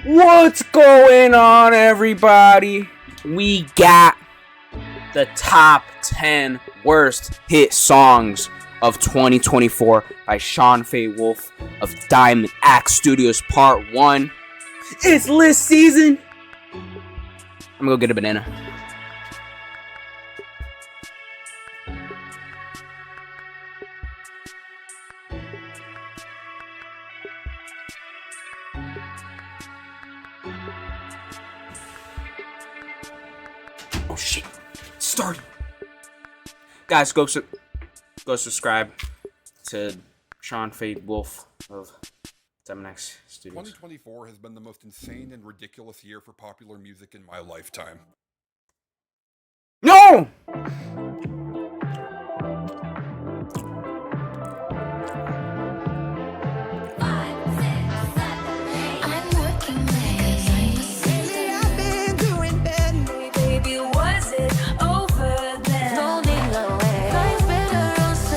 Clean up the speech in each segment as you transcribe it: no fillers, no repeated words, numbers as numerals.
What's going on, everybody? We got the top 10 worst hit songs of 2024 by Sean Faye Wolf of Diamond Axe Studios Part 1. It's list season. I'm gonna go get a banana. Oh shit, starting. Guys, go subscribe to Sean Faye Wolf of Diamond Axe Studios. 2024 has been the most insane and ridiculous year for popular music in my lifetime. No!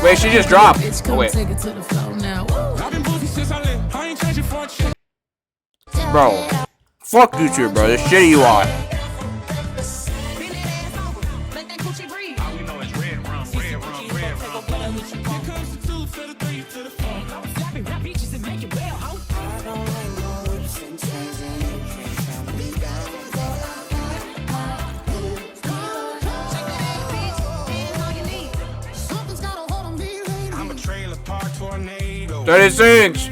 Wait, she just dropped. Oh, wait. Bro, fuck YouTube, bro. This shitty you on. Tornado. 36.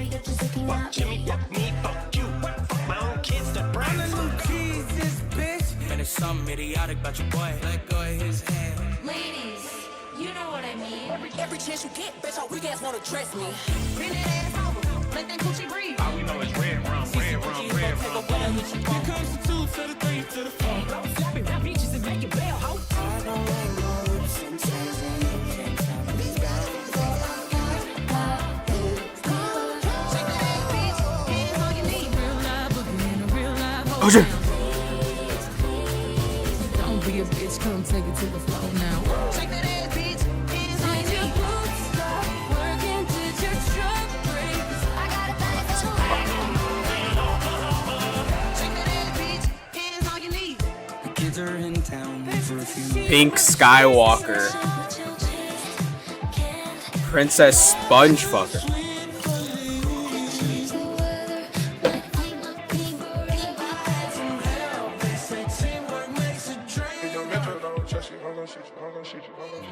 And it's something idiotic about your boy. Let go of his hand. Ladies, you know what I mean. Every chance you get, bitch, all weak ass wanna dress me. Bend that ass over, let that coochie breathe. All we know is red rum, red rum, red rum. Here comes the 2 to the 3 to the 4. Slapping rap beaches and making bail, ho. I don't like no whips and chains and you can't tell me these guys all I got. Shake that ass, bitch, hands on your knees. Real live boogie and a real live Oh shit. Don't be a bitch, come take it to the floor now. Shake that ass, bitch, hands on your knees. Stop working till your truck breaks. I got a body for Shake that ass, bitch, hands on your knees. The kids are in town for a few. Pink Skywalker. Princess Spongefucker.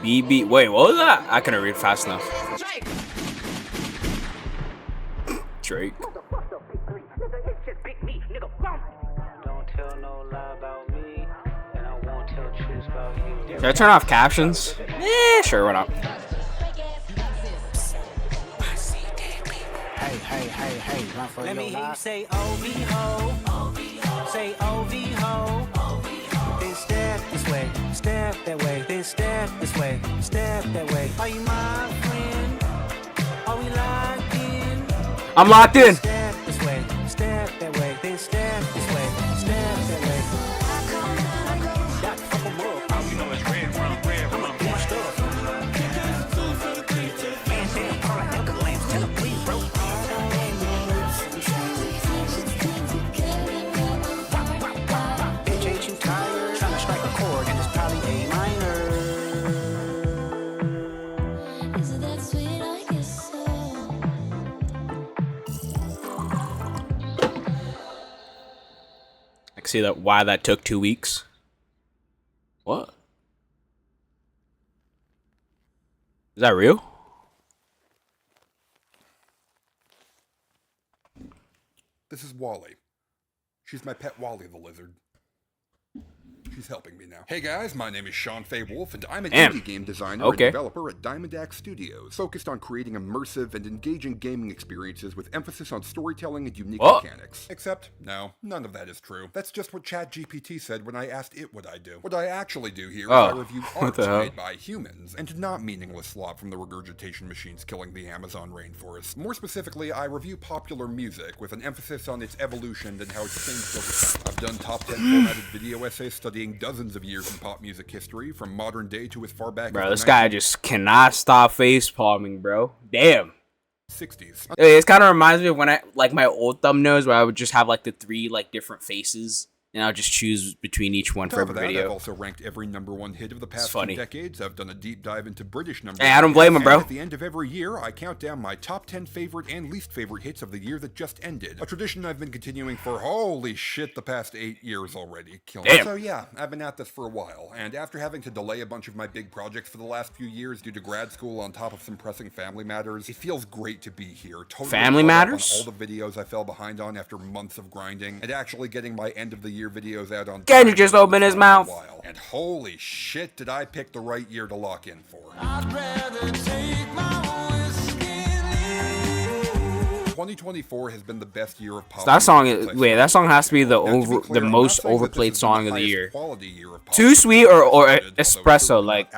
BB. Wait, what was that? I couldn't read fast enough. Drake. Don't tell no lie about me, and I won't tell truths about you. Should I turn off captions? Sure, why not? Hey, let me hear you say OV-ho, say OV-ho, then step this way, step that way, then step this way, step that way. Are you my friend? Are we locked in? I'm locked in. Step this way, step that way, then step this way, step that way. Got to fuck 'em up. All we know is red rum, boom stuff. Fans in the car like Uncle Lance, tell 'em please, bro. Bitch, ain't you tired? Tryna strike a chord and it's probably A minor. Is it that sweet? I guess so. I can see that why that took 2 weeks. What? Is that real? This is Wally. She's my pet Wally the lizard. She's helping me now. Hey guys, my name is Sean Faye Wolf, and I'm an Damn. indie game designer Okay. and developer at Diamond Axe Studios, focused on creating immersive and engaging gaming experiences with emphasis on storytelling and unique Oh. mechanics. Except, no, none of that is true. That's just what ChatGPT said when I asked it what I do. What I actually do here is I review What art the hell? made by humans, and not meaningless slop from the regurgitation machines killing the Amazon rainforest. More specifically, I review popular music with an emphasis on its evolution and how it's changed over time. I've done top 10 formatted video essays studying dozens of years in pop music history, from modern day to as far back Bro, as this the guy just cannot stop face palming, bro. Damn. 60s. It kind of reminds me of when I like my old thumbnails where I would just have like the 3 like different faces. And I'll just choose between each one for every video. I've also ranked every #1 hit of the past 2 decades. I've done a deep dive into British #1. Hey, I don't blame him, bro. At the end of every year, I count down my top 10 favorite and least favorite hits of the year that just ended. A tradition I've been continuing for, holy shit, the past 8 years already. Damn. So yeah, I've been at this for a while. And after having to delay a bunch of my big projects for the last few years due to grad school on top of some pressing family matters, it feels great to be here. Totally family matters? On all the videos I fell behind on after months of grinding, and actually getting my end of the year videos out on Kendrick just opened his mouth. And holy shit, did I pick the right year to lock in for. I'd rather take my whiskey. 2024 has been the best year of pop. So that song is that song has to be the most overplayed song of the year. Too Sweet or Espresso, like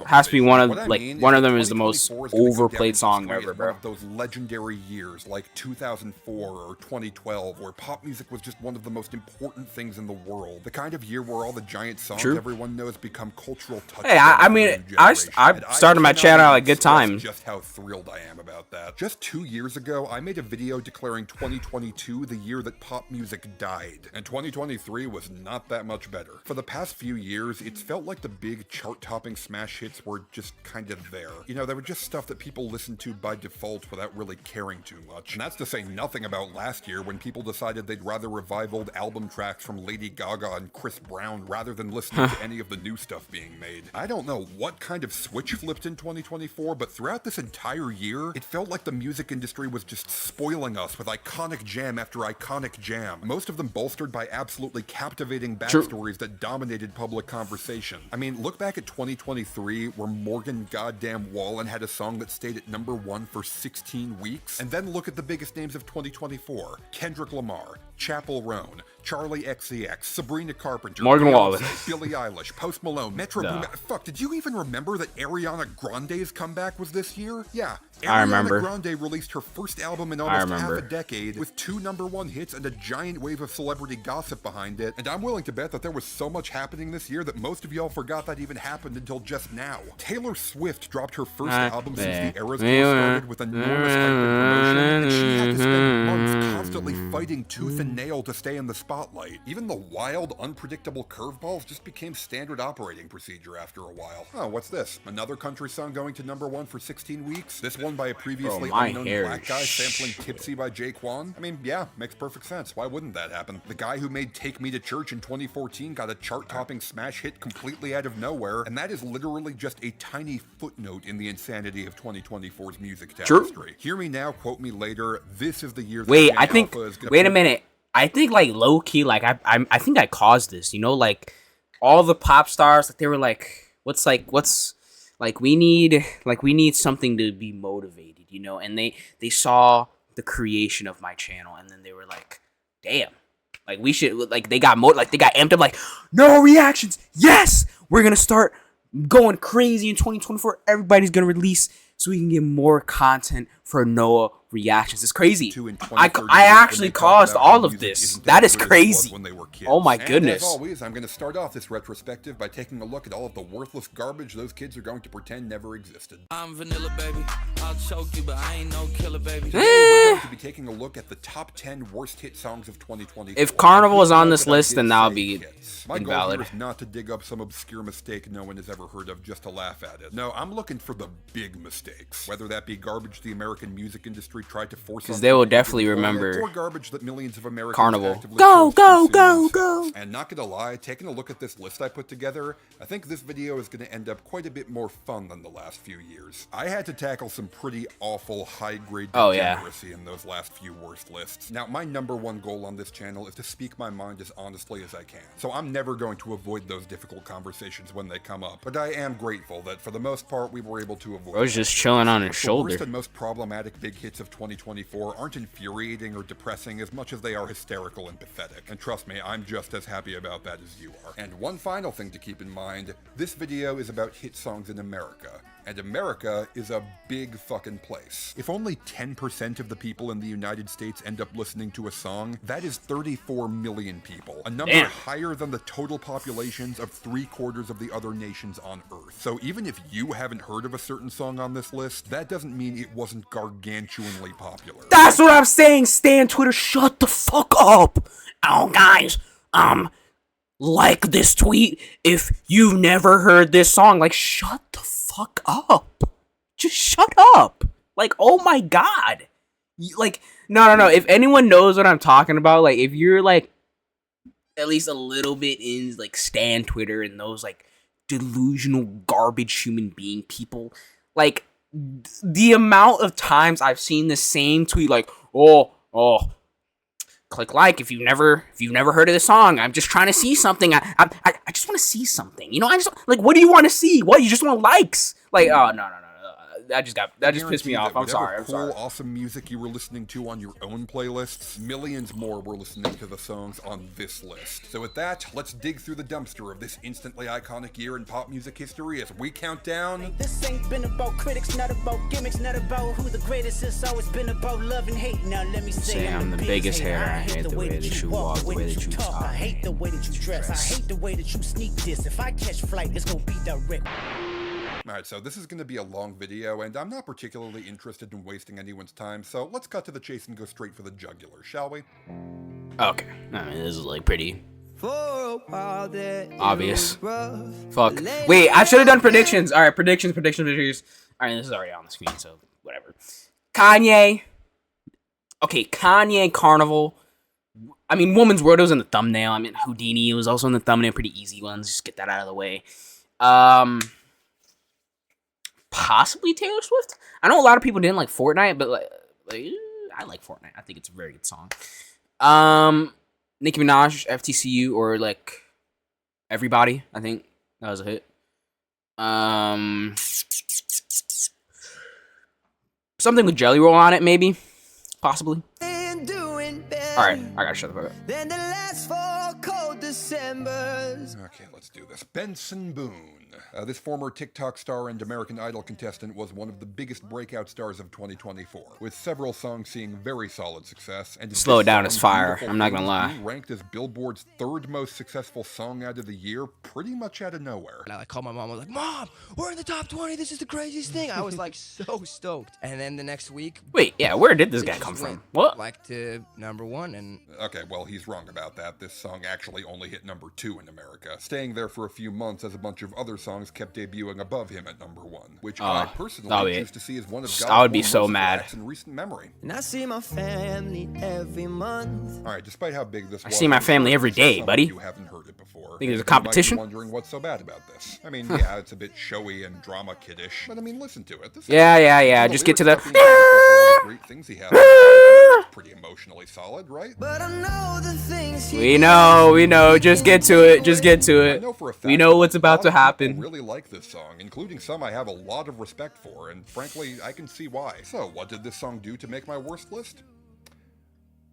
has to be one of them is the most overplayed song ever, bro. One of those legendary years like 2004 or 2012 where pop music was just one of the most important things in the world. The kind of year where all the giant songs everyone knows become cultural touchstones. Hey, I mean, I started my channel at a good time. Just how thrilled I am about that. Just 2 years ago, I made a video declaring 2022 the year that pop music died, and 2023 was not that much better. For the past few years, it's felt like the big chart-topping smash hits were just kind of there. You know, they were just stuff that people listened to by default without really caring too much. And that's to say nothing about last year when people decided they'd rather revive old album tracks from Lady Gaga and Chris Brown rather than listening to any of the new stuff being made. I don't know what kind of switch flipped in 2024, but throughout this entire year, it felt like the music industry was just spoiling us with iconic jam after iconic jam, most of them bolstered by absolutely captivating backstories that dominated public conversation. I mean, look back at 2023 where Morgan goddamn Wallen had a song that stayed at #1 for 16 weeks, and then look at the biggest names of 2024. Kendrick Lamar, Chappell Roan, Charlie XCX, Sabrina Carpenter, Morgan Wallen, Billie Eilish, Post Malone, Metro Boomin. Fuck, did you even remember that Ariana Grande's comeback was this year? Yeah, I remember. Ariana Grande released her first album in almost half a decade with 2 #1 hits and a giant wave of celebrity gossip behind it, and I'm willing to bet that there was so much happening this year that most of y'all forgot that even happened until just now. Taylor Swift dropped her first album since the Eras Tour started with enormous hype and promotion, and she had to spend months constantly fighting tooth and nail to stay in the spotlight. Even the wild, unpredictable curveballs just became standard operating procedure after a while. Oh, what's this? Another country song going to #1 for 16 weeks? This one by a previously unknown black guy sampling Tipsy by Jaquan? I mean, yeah, makes perfect sense. Why wouldn't that happen? The guy who made Take Me to Church in 2014 got a chart-topping smash hit completely out of nowhere, and that is literally just a tiny footnote in the insanity of 2024's music tapestry. Hear me now, quote me later. This is the year that wait a minute. I think like low key, like I think I caused this. You know, like all the pop stars, like they were like, we need something to be motivated, you know. And they saw the creation of my channel, and then they were like, damn, like we should, like they got amped up, like no reactions. Yes, we're gonna start going crazy in 2024. Everybody's gonna release so we can get more content for Noah reactions. It's crazy. I actually caused all of this. That is crazy. Oh my goodness. As always, I'm going to start off this retrospective by taking a look at all of the worthless garbage those kids are going to pretend never existed. I'm vanilla, baby. I'll choke you, but I ain't no killer, baby. Today, we're going to be taking a look at the top 10 worst hit songs of 2024. If Carnival is on this list, then that'll be my invalid. goal here is not to dig up some obscure mistake no one has ever heard of just to laugh at it. No, I'm looking for the big mistakes. Whether that be garbage the American music industry tried to force, because they will definitely remember, or garbage that millions of Americans Carnival. Go. And not gonna lie, taking a look at this list I put together, I think this video is gonna end up quite a bit more fun than the last few years. I had to tackle some pretty awful high-grade degeneracy in those last few worst lists. Now, my #1 goal on this channel is to speak my mind as honestly as I can, so I'm never going to avoid those difficult conversations when they come up. But I am grateful that for the most part we were able to avoid. I was just chilling on his shoulder. The worst and most problematic big hits of 2024 aren't infuriating or depressing as much as they are hysterical and pathetic. And trust me, I'm just as happy about that as you are. And one final thing to keep in mind, this video is about hit songs in America. And America is a big fucking place. If only 10% of the people in the United States end up listening to a song, that is 34 million people. A number higher than the total populations of 3/4 of the other nations on Earth. So even if you haven't heard of a certain song on this list, that doesn't mean it wasn't gargantuanly popular. That's what I'm saying. Stan Twitter, shut the fuck up. Oh, guys, like this tweet if you've never heard this song. Like, shut the fuck up. Just shut up. Like, oh my god. Like, no. If anyone knows what I'm talking about, like, if you're like at least a little bit in like Stan Twitter and those like delusional garbage human being people, like the amount of times I've seen the same tweet, like, oh, click like if you've never heard of the song. I'm just trying to see something. I just want to see something. You know, I just like, what do you want to see? What, you just want likes? Like, oh no. That just pissed me off. I'm sorry. Awesome music you were listening to on your own playlists, millions more were listening to the songs on this list. So with that, let's dig through the dumpster of this instantly iconic year in pop music history as we count down. This ain't been about critics, not about gimmicks, not about who the greatest. It's always been about love and hate. Now let me say I'm the biggest hater. I hate the way that you walk, the way that you talk. I hate the way that you dress. I hate the way that you sneak this. If I catch flight, it's gonna be direct. Alright, so this is going to be a long video, and I'm not particularly interested in wasting anyone's time, so let's cut to the chase and go straight for the jugular, shall we? Okay. I mean, this is like pretty obvious. Fuck. Wait, I should have done predictions. Alright, predictions. Alright, this is already on the screen, so whatever. Kanye. Okay, Kanye Carnival. I mean, Woman's World was in the thumbnail. I mean, Houdini was also in the thumbnail. Pretty easy ones. Just get that out of the way. Possibly Taylor Swift. I know a lot of people didn't like Fortnite, but like I like Fortnite. I think it's a very good song. Nicki Minaj, FTCU, or like Everybody. I think that was a hit. Something with Jelly Roll on it, maybe, possibly. All right, I gotta shut the fuck up. Then the last 4 cold Decembers. Okay, let's do this. Benson Boone. This former TikTok star and American Idol contestant was one of the biggest breakout stars of 2024, with several songs seeing very solid success. And Slow It Down is fire, I'm not gonna lie. Ranked as Billboard's 3rd most successful song out of the year, pretty much out of nowhere. And I called my mom, I was like, Mom, we're in the top 20, this is the craziest thing. I was like so stoked. And then the next week... Wait, yeah, where did this guy come from? What? Like to #1 and... Okay, well, he's wrong about that. This song actually only hit #2 in America, staying there for a few months as a bunch of other songs kept debuting above him at #1, which I personally choose to see as one of God's I would be so mad in recent memory. And I see my family every month. All right, despite how big this was, I see my family every day, buddy. You haven't heard it before. Think there's a competition? You might be wondering what's so bad about this. I mean, yeah, it's a bit showy and drama kiddish, but I mean, listen to it. This yeah. Just get to the. Great things he has. Pretty emotionally solid, right? But I know the things we know. Just get to it. I know for a fact we know what's about to happen. I really like this song, including some I have a lot of respect for, and frankly, I can see why. So, what did this song do to make my worst list?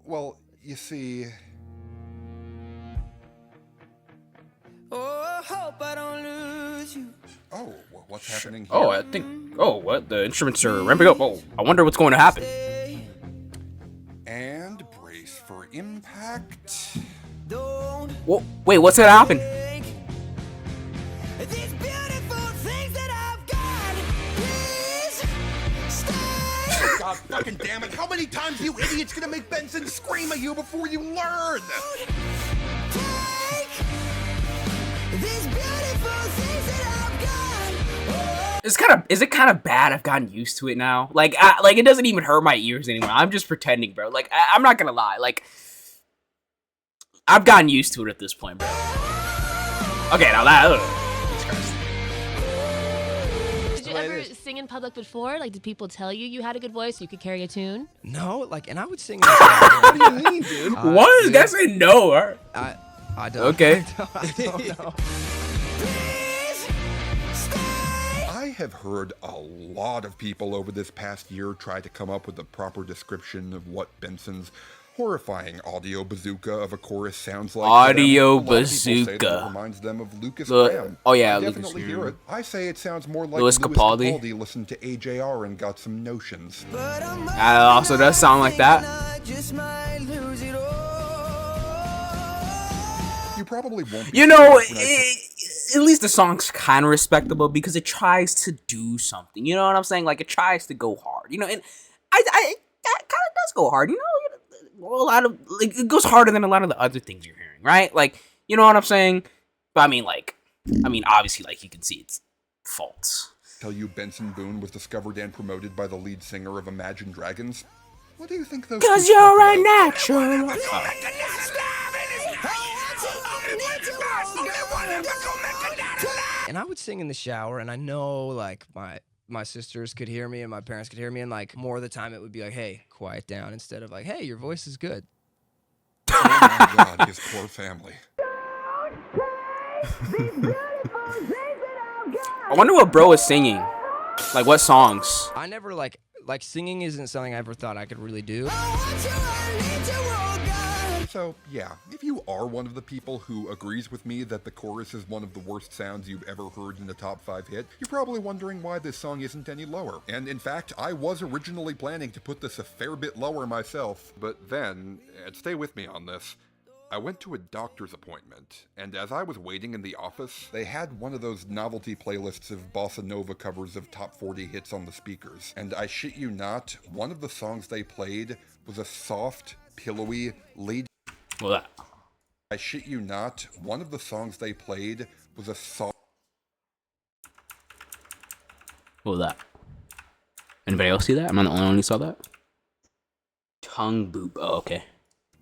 Well, you see... Oh, I hope I don't lose you. Oh, well, what's happening here? Oh, I think... Oh, what? The instruments are ramping up. Oh, I wonder what's going to happen. And brace for impact. Whoa, wait, what's going to happen? These beautiful things that I've got, please stay. God fucking damn it, how many times are you idiots gonna make Benson scream at you before you learn? Take these beautiful things that I've got. Is it kind of bad? I've gotten used to it now. Like, it doesn't even hurt my ears anymore. I'm just pretending, bro. Like, I'm not gonna lie. Like, I've gotten used to it at this point, bro. Okay, now that... Did you ever sing in public before? Like, did people tell you had a good voice, you could carry a tune? No, like, and I would sing. What do you mean, dude? What? This guy said no. I don't. Okay. I don't know. I have heard a lot of people over this past year try to come up with a proper description of what Benson's horrifying audio bazooka of a chorus sounds like Audio a lot of people say that bazooka. it reminds them of Lucas Lu- Graham. oh, yeah, I Lucas definitely Graham. hear it. I say it sounds more like Louis Louis Capaldi. Capaldi listened to AJR and got some notions. That also does sound like that. You probably won't be You know, surprised when I at least the song's kind of respectable because it tries to do something. You know what I'm saying? Like, it tries to go hard. You know, and I that kind of does go hard. You know, a lot of, like, it goes harder than a lot of the other things you're hearing, right? Like, you know what I'm saying? But I mean, obviously, like, you can see it's faults. tell you Benson Boone was discovered and promoted by the lead singer of Imagine Dragons? What do you think those 'Cause two you're talk a about? natural. And I would sing in the shower, and I know like my sisters could hear me and my parents could hear me, and like more of the time it would be like, hey, quiet down, instead of like, hey, your voice is good. Oh my god, his poor family. I wonder what bro is singing. Like, what songs? I never like singing isn't something I ever thought I could really do. So, yeah, if you are one of the people who agrees with me that the chorus is one of the worst sounds you've ever heard in a top 5 hit, you're probably wondering why this song isn't any lower. And in fact, I was originally planning to put this a fair bit lower myself, but then, and stay with me on this, I went to a doctor's appointment, and as I was waiting in the office, they had one of those novelty playlists of bossa nova covers of top 40 hits on the speakers. And I shit you not, one of the songs they played was a soft, pillowy, laid. Well, that. I shit you not, one of the songs they played was a soft. What was that? Anybody else see that? Am I the only one who saw that? Tongue boop. Oh, okay.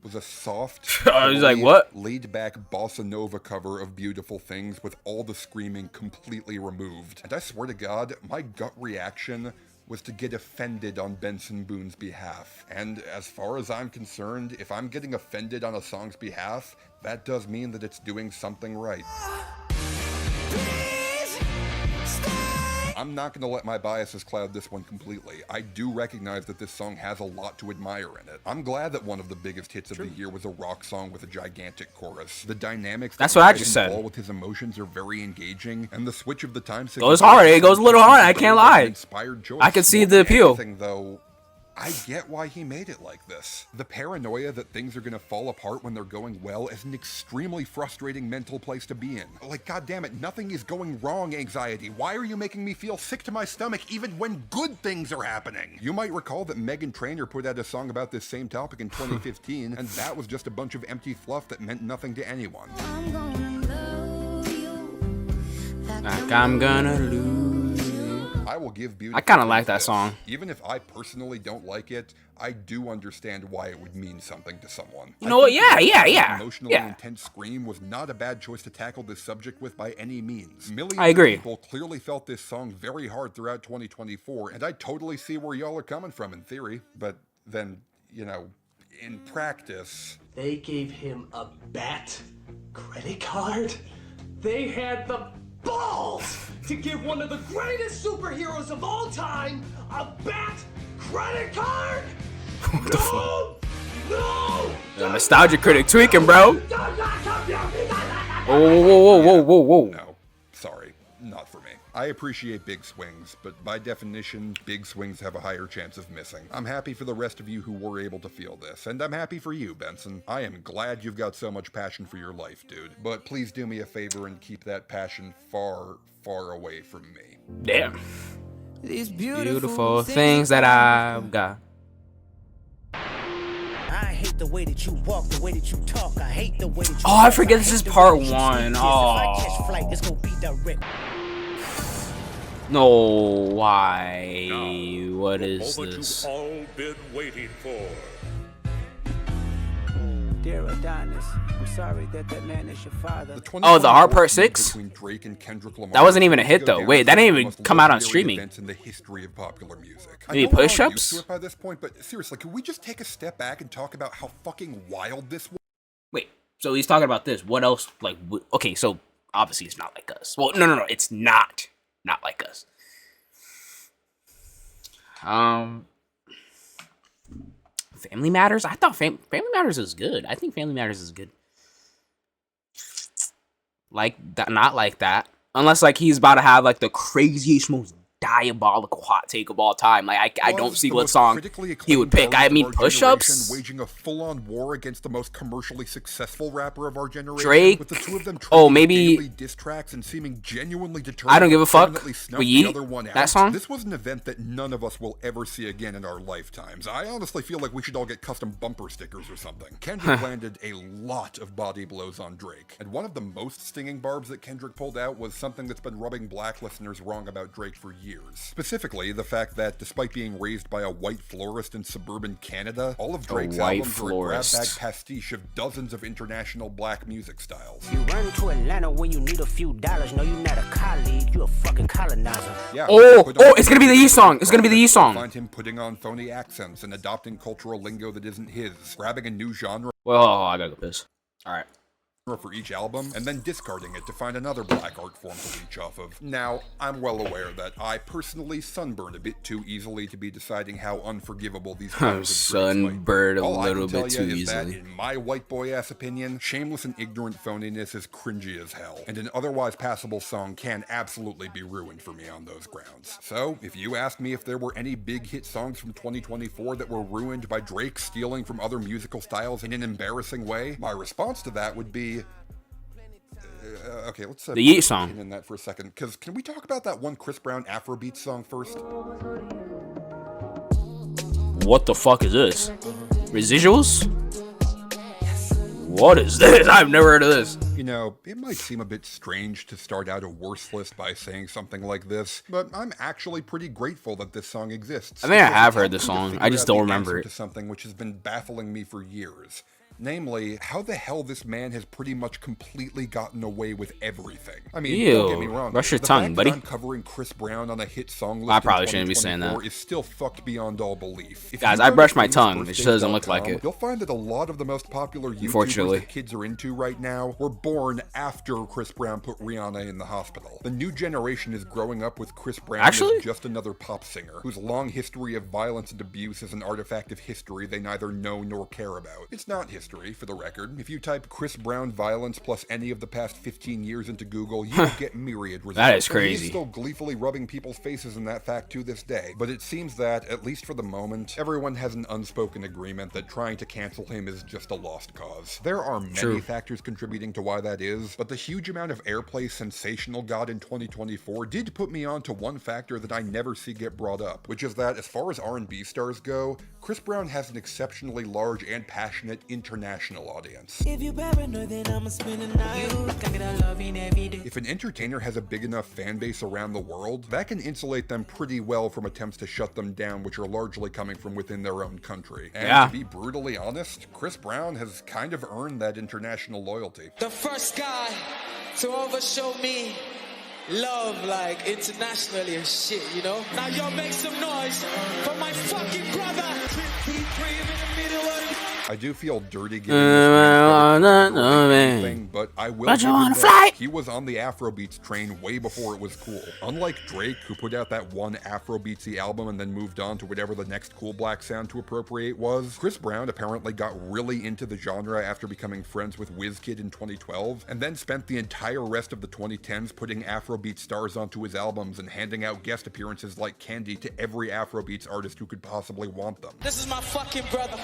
Was a soft, I was like, what? laid-back bossa nova cover of Beautiful Things with all the screaming completely removed. And I swear to God, my gut reaction was to get offended on Benson Boone's behalf. And as far as I'm concerned, if I'm getting offended on a song's behalf, that does mean that it's doing something right. I'm not going to let my biases cloud this one completely. I do recognize that this song has a lot to admire in it. I'm glad that one of the biggest hits of the year was a rock song with a gigantic chorus. The dynamics That's what I just that said. involve with his emotions are very engaging, and the switch of the time Goes hard. It goes a little hard. I can't lie. Inspired choice. I can see More the than appeal. anything, though, I get why he made it like this. The paranoia that things are gonna fall apart when they're going well is an extremely frustrating mental place to be in. Like, goddammit, nothing is going wrong anxiety. Why are you making me feel sick to my stomach even when good things are happening? You might recall that Meghan Trainor put out a song about this same topic in 2015, and that was just a bunch of empty fluff that meant nothing to anyone. Like I'm gonna lose. I will give Beautiful I kinda Things like that this. song. Even if I personally don't like it, I do understand why it would mean something to someone. You know what? I think Yeah, that yeah. Emotionally intense scream was not a bad choice to tackle this subject with by any means. Millions I agree. of people clearly felt this song very hard throughout 2024, and I totally see where y'all are coming from in theory. But then, you know, in practice, They gave him a bat credit card. They had the balls to give one of the greatest superheroes of all time a bat credit card. What the fuck? No! The nostalgia critic tweaking, bro. Whoa. no, sorry, not for me. I appreciate big swings, but by definition, big swings have a higher chance of missing. I'm happy for the rest of you who were able to feel this, and I'm happy for you, Benson. I am glad you've got so much passion for your life, dude. But please do me a favor and keep that passion far, far away from me. Damn. These Beautiful things that I've got. I hate the way that you walk, the way that you talk. I hate the way that you Oh, I walk. forget this hate is the way part that you one. speak. Yes, if Oh. I catch flight, it's gonna be direct. No, why? What is this? all been waiting for. Dear Adonis, I'm sorry that man is your father. Oh, the Heart Part 6? Between Drake and Kendrick Lamar That wasn't even a hit, go though. down Wait, as that didn't one of the even most come out on legendary streaming. events in the history of popular music. Maybe I know we're all push-ups? used to it by this point, but seriously, can we just take a step back and talk about how fucking wild this was? Wait, so he's talking about this. What else? Like, okay, so obviously it's not like us. Well, no, it's not like us. Family Matters. I thought Family Matters is good. I think Family Matters is good. Like that, not like that. Unless like he's about to have like the craziest, most diabolical hot take of all time. Like I don't see what song he would pick. I mean, Push-Ups, waging a full-on war against the most commercially successful rapper of our generation. Drake. With the two of them Maybe diss tracks and seeming genuinely determined. I don't give a fuck. But Yeet, that song. This was an event that none of us will ever see again in our lifetimes. I honestly feel like we should all get custom bumper stickers or something. Kendrick landed a lot of body blows on Drake, and one of the most stinging barbs that Kendrick pulled out was something that's been rubbing black listeners wrong about Drake for years. Specifically, the fact that despite being raised by a white florist in suburban Canada, all of Drake's albums are a grab bag pastiche of dozens of international black music styles. You run to Atlanta when you need a few dollars. No, you're not a colleague, you a fucking colonizer. Yeah, it's gonna be the Yee song. It's gonna be the Yee song. Find him putting on phony accents and adopting cultural lingo that isn't his, grabbing a new genre. Well, I gotta go piss. All right. For each album, and then discarding it to find another black art form to leech off of. Now, I'm well aware that I personally sunburn a bit too easily to be deciding how unforgivable these I'm sunburned a little bit too easily. easily. That, in my white boy ass opinion, shameless and ignorant phoniness is cringy as hell, and an otherwise passable song can absolutely be ruined for me on those grounds. So, if you asked me if there were any big hit songs from 2024 that were ruined by Drake stealing from other musical styles in an embarrassing way, my response to that would be okay, let's the Yeet song in that for a second, because can we talk about that one Chris Brown Afrobeat song first? What the fuck is this? Residuals? What is this? I've never heard of this. You know, it might seem a bit strange to start out a worse list by saying something like this, but I'm actually pretty grateful that this song exists. I think I have heard this song. I just don't remember it. To something which has been baffling me for years. Namely, how the hell this man has pretty much completely gotten away with everything. I mean, don't get me wrong. Brush your tongue, buddy. I'm covering Chris Brown on a hit song list. I probably shouldn't be saying that. Is still fucked beyond all belief. Guys, I brushed my tongue. It just doesn't look like it. You'll find that a lot of the most popular YouTubers that kids are into right now were born after Chris Brown put Rihanna in the hospital. The new generation is growing up with Chris Brown as just another pop singer whose long history of violence and abuse is an artifact of history they neither know nor care about. It's not history, for the record. If you type Chris Brown violence plus any of the past 15 years into Google, you will get myriad results. That is crazy. He's still gleefully rubbing people's faces in that fact to this day, but it seems that, at least for the moment, everyone has an unspoken agreement that trying to cancel him is just a lost cause. There are many factors contributing to why that is, but the huge amount of airplay Sensational got in 2024 did put me on to one factor that I never see get brought up, which is that as far as R&B stars go, Chris Brown has an exceptionally large and passionate international audience. If you paranoid, then I'ma spend the night. I get a loving every day. If an entertainer has a big enough fan base around the world, that can insulate them pretty well from attempts to shut them down, which are largely coming from within their own country. And to be brutally honest, Chris Brown has kind of earned that international loyalty. The first guy to overshow me love, like, internationally and shit, you know? Now y'all make some noise for my fucking brother. I do feel dirty giving this thing, but I will give him that. He was on the Afrobeats train way before it was cool. Unlike Drake, who put out that one Afrobeatsy album and then moved on to whatever the next cool black sound to appropriate was, Chris Brown apparently got really into the genre after becoming friends with WizKid in 2012, and then spent the entire rest of the 2010s putting Afrobeat stars onto his albums and handing out guest appearances like candy to every Afrobeats artist who could possibly want them. This is my fucking brother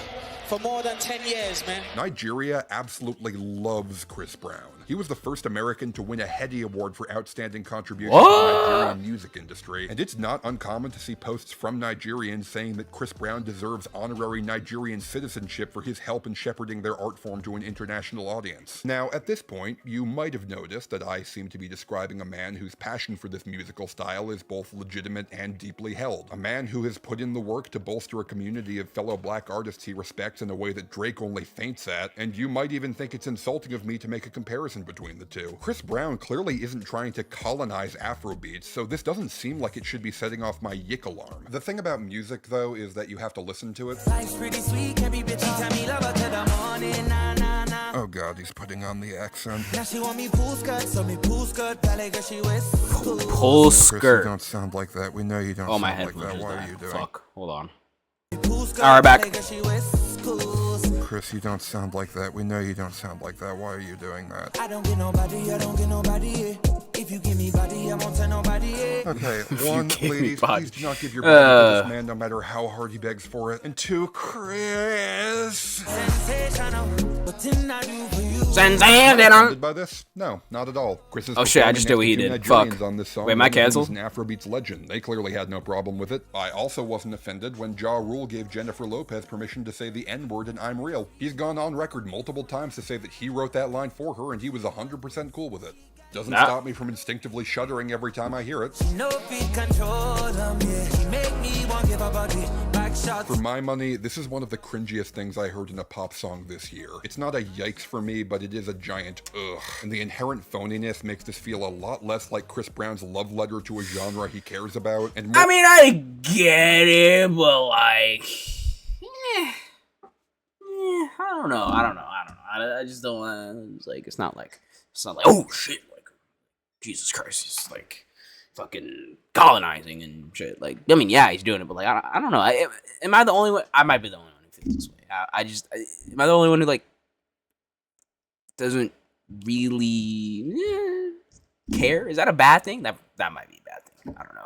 for more than 10 years, man. Nigeria absolutely loves Chris Brown. He was the first American to win a Hetty Award for outstanding contributions to the Nigerian music industry, and it's not uncommon to see posts from Nigerians saying that Chris Brown deserves honorary Nigerian citizenship for his help in shepherding their art form to an international audience. Now, at this point, you might have noticed that I seem to be describing a man whose passion for this musical style is both legitimate and deeply held. A man who has put in the work to bolster a community of fellow black artists he respects in a way that Drake only faints at, and you might even think it's insulting of me to make a comparison between the two. Chris Brown clearly isn't trying to colonize Afrobeats, so this doesn't seem like it should be setting off my yick alarm. The thing about music, though, is that you have to listen to it. Oh god, he's putting on the accent. Pull skirt. Chris, you don't sound like that. We know you don't sound my like headphones that. just What died. are you doing? Fuck. Hold on. Alright, back. Chris, you don't sound like that. We know you don't sound like that. Why are you doing that? I don't get nobody. If you give me body, I won't tell nobody. Okay, one, give me ladies, body. please do not give your body to this man no matter how hard he begs for it. And two, Chris. Offended by this? No, not at all. Chris is Oh shit, I just did what he did. Fuck. On this song. Wait, am I canceled? He's an Afrobeats legend. They clearly had no problem with it. I also wasn't offended when Ja Rule gave Jennifer Lopez permission to say the N-word in I'm Real. He's gone on record multiple times to say that he wrote that line for her and he was 100% cool with it. Doesn't stop me from instinctively shuddering every time I hear it. For my money, this is one of the cringiest things I heard in a pop song this year. It's not a yikes for me, but it is a giant ugh. And the inherent phoniness makes this feel a lot less like Chris Brown's love letter to a genre he cares about. And more I get it, but like, I don't know. I just don't. It's like it's not like oh shit, like Jesus Christ, he's like fucking colonizing and shit. Like, I mean, yeah, he's doing it, but like, I don't know. Am I the only one? I might be the only one who feels this way. Am I the only one who like doesn't really care? Is that a bad thing? That might be a bad thing. I don't know.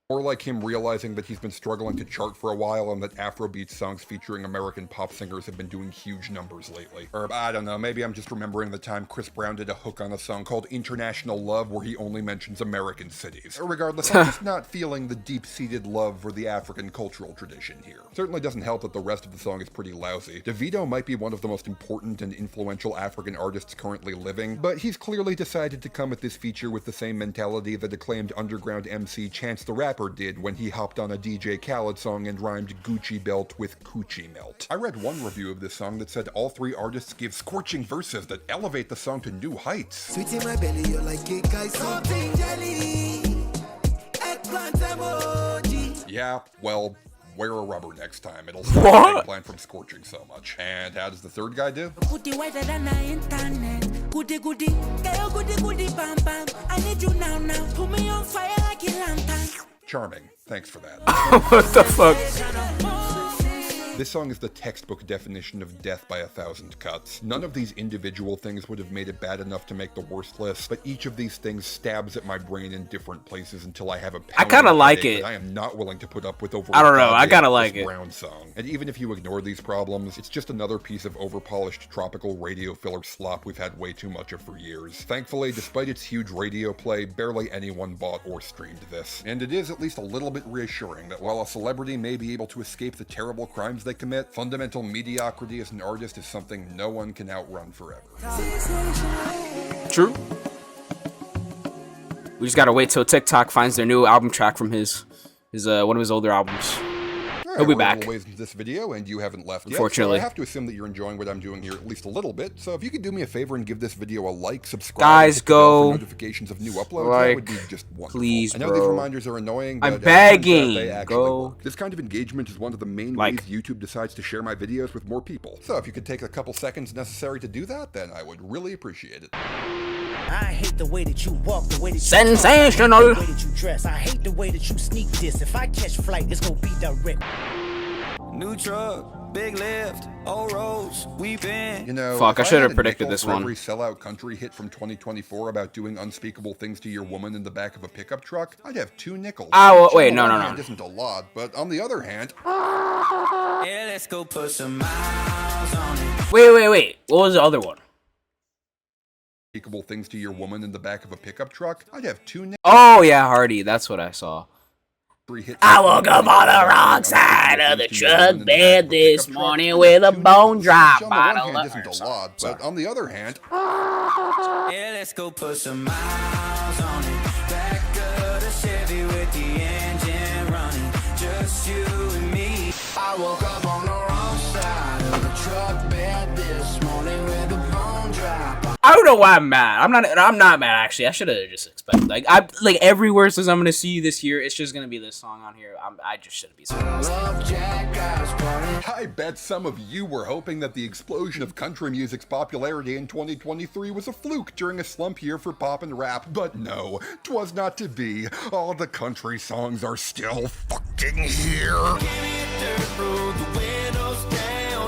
Or like him realizing that he's been struggling to chart for a while and that Afrobeat songs featuring American pop singers have been doing huge numbers lately. Or I don't know, maybe I'm just remembering the time Chris Brown did a hook on a song called International Love where he only mentions American cities. Regardless, I'm just not feeling the deep-seated love for the African cultural tradition here. Certainly doesn't help that the rest of the song is pretty lousy. Davido might be one of the most important and influential African artists currently living, but he's clearly decided to come at this feature with the same mentality that acclaimed underground MC Chance the Rapper did when he hopped on a DJ Khaled song and rhymed Gucci belt with coochie melt. I read one review of this song that said all three artists give scorching verses that elevate the song to new heights. Sweet in my belly, you're like cake, I something jelly. Eggplant emoji. Yeah, well, wear a rubber next time. It'll stop the eggplant from scorching so much. And how does the third guy do? Goody whiter than the internet. Goody, girl, goody, bam, bam. I need you now. Put me on fire like a lantern. Charming. Thanks for that. What the fuck? This song is the textbook definition of death by 1,000 cuts. None of these individual things would have made it bad enough to make the worst list, but each of these things stabs at my brain in different places until I have a I kind of like it. I am not willing to put up with over. I don't know. I kind of like it. Brown song. And even if you ignore these problems, it's just another piece of overpolished tropical radio filler slop we've had way too much of for years. Thankfully, despite its huge radio play, barely anyone bought or streamed this. And it is at least a little bit reassuring that while a celebrity may be able to escape the terrible crimes they commit, fundamental mediocrity as an artist is something no one can outrun forever. True. We just gotta wait till TikTok finds their new album track from his one of his older albums. He'll be back. Ways into this video, and you haven't left yet. Unfortunately. So I have to assume that you're enjoying what I'm doing here at least a little bit. So if you could do me a favor and give this video a like, subscribe, guys, go for notifications of new uploads, like, that would be just wonderful. please, I know bro. these reminders are annoying, but I'm begging. they actually Go. work. This kind of engagement is one of the main Like. ways YouTube decides to share my videos with more people. So if you could take a couple seconds necessary to do that, then I would really appreciate it. I hate the way that you walk, the way that you Sensational. talk, the way that you dress. I hate the way that you sneak this. If I catch flight, it's gonna be direct. New truck, big lift, old roads, we been. You know, Fuck, I if should have had a predicted nickel this for one. every sellout country hit from 2024 about doing unspeakable things to your woman in the back of a pickup truck, I'd have 2 nickels. Wait, On no. one hand isn't a lot, but on the other hand, Yeah, let's go put some miles on it. Wait. What was the other one? unspeakable things to your woman in the back of a pickup truck, I'd have 2 nickels. Oh yeah, Hardy. That's what I saw. I woke up on the wrong side of the truck bed this morning with a bone dry bottle of isn't a lot, but on the other hand, Yeah, let's go put some miles on it. Back of the Chevy with the engine running. Just you and me. I woke up on the wrong side of the truck bed this morning with a bone dry. I don't know why I'm mad. I'm not mad actually. I should have just expected. Like every verse I'm gonna see this year, it's just gonna be this song on here. I just shouldn't be surprised. I bet some of you were hoping that the explosion of country music's popularity in 2023 was a fluke during a slump year for pop and rap, but no, 'twas not to be. All the country songs are still fucking here.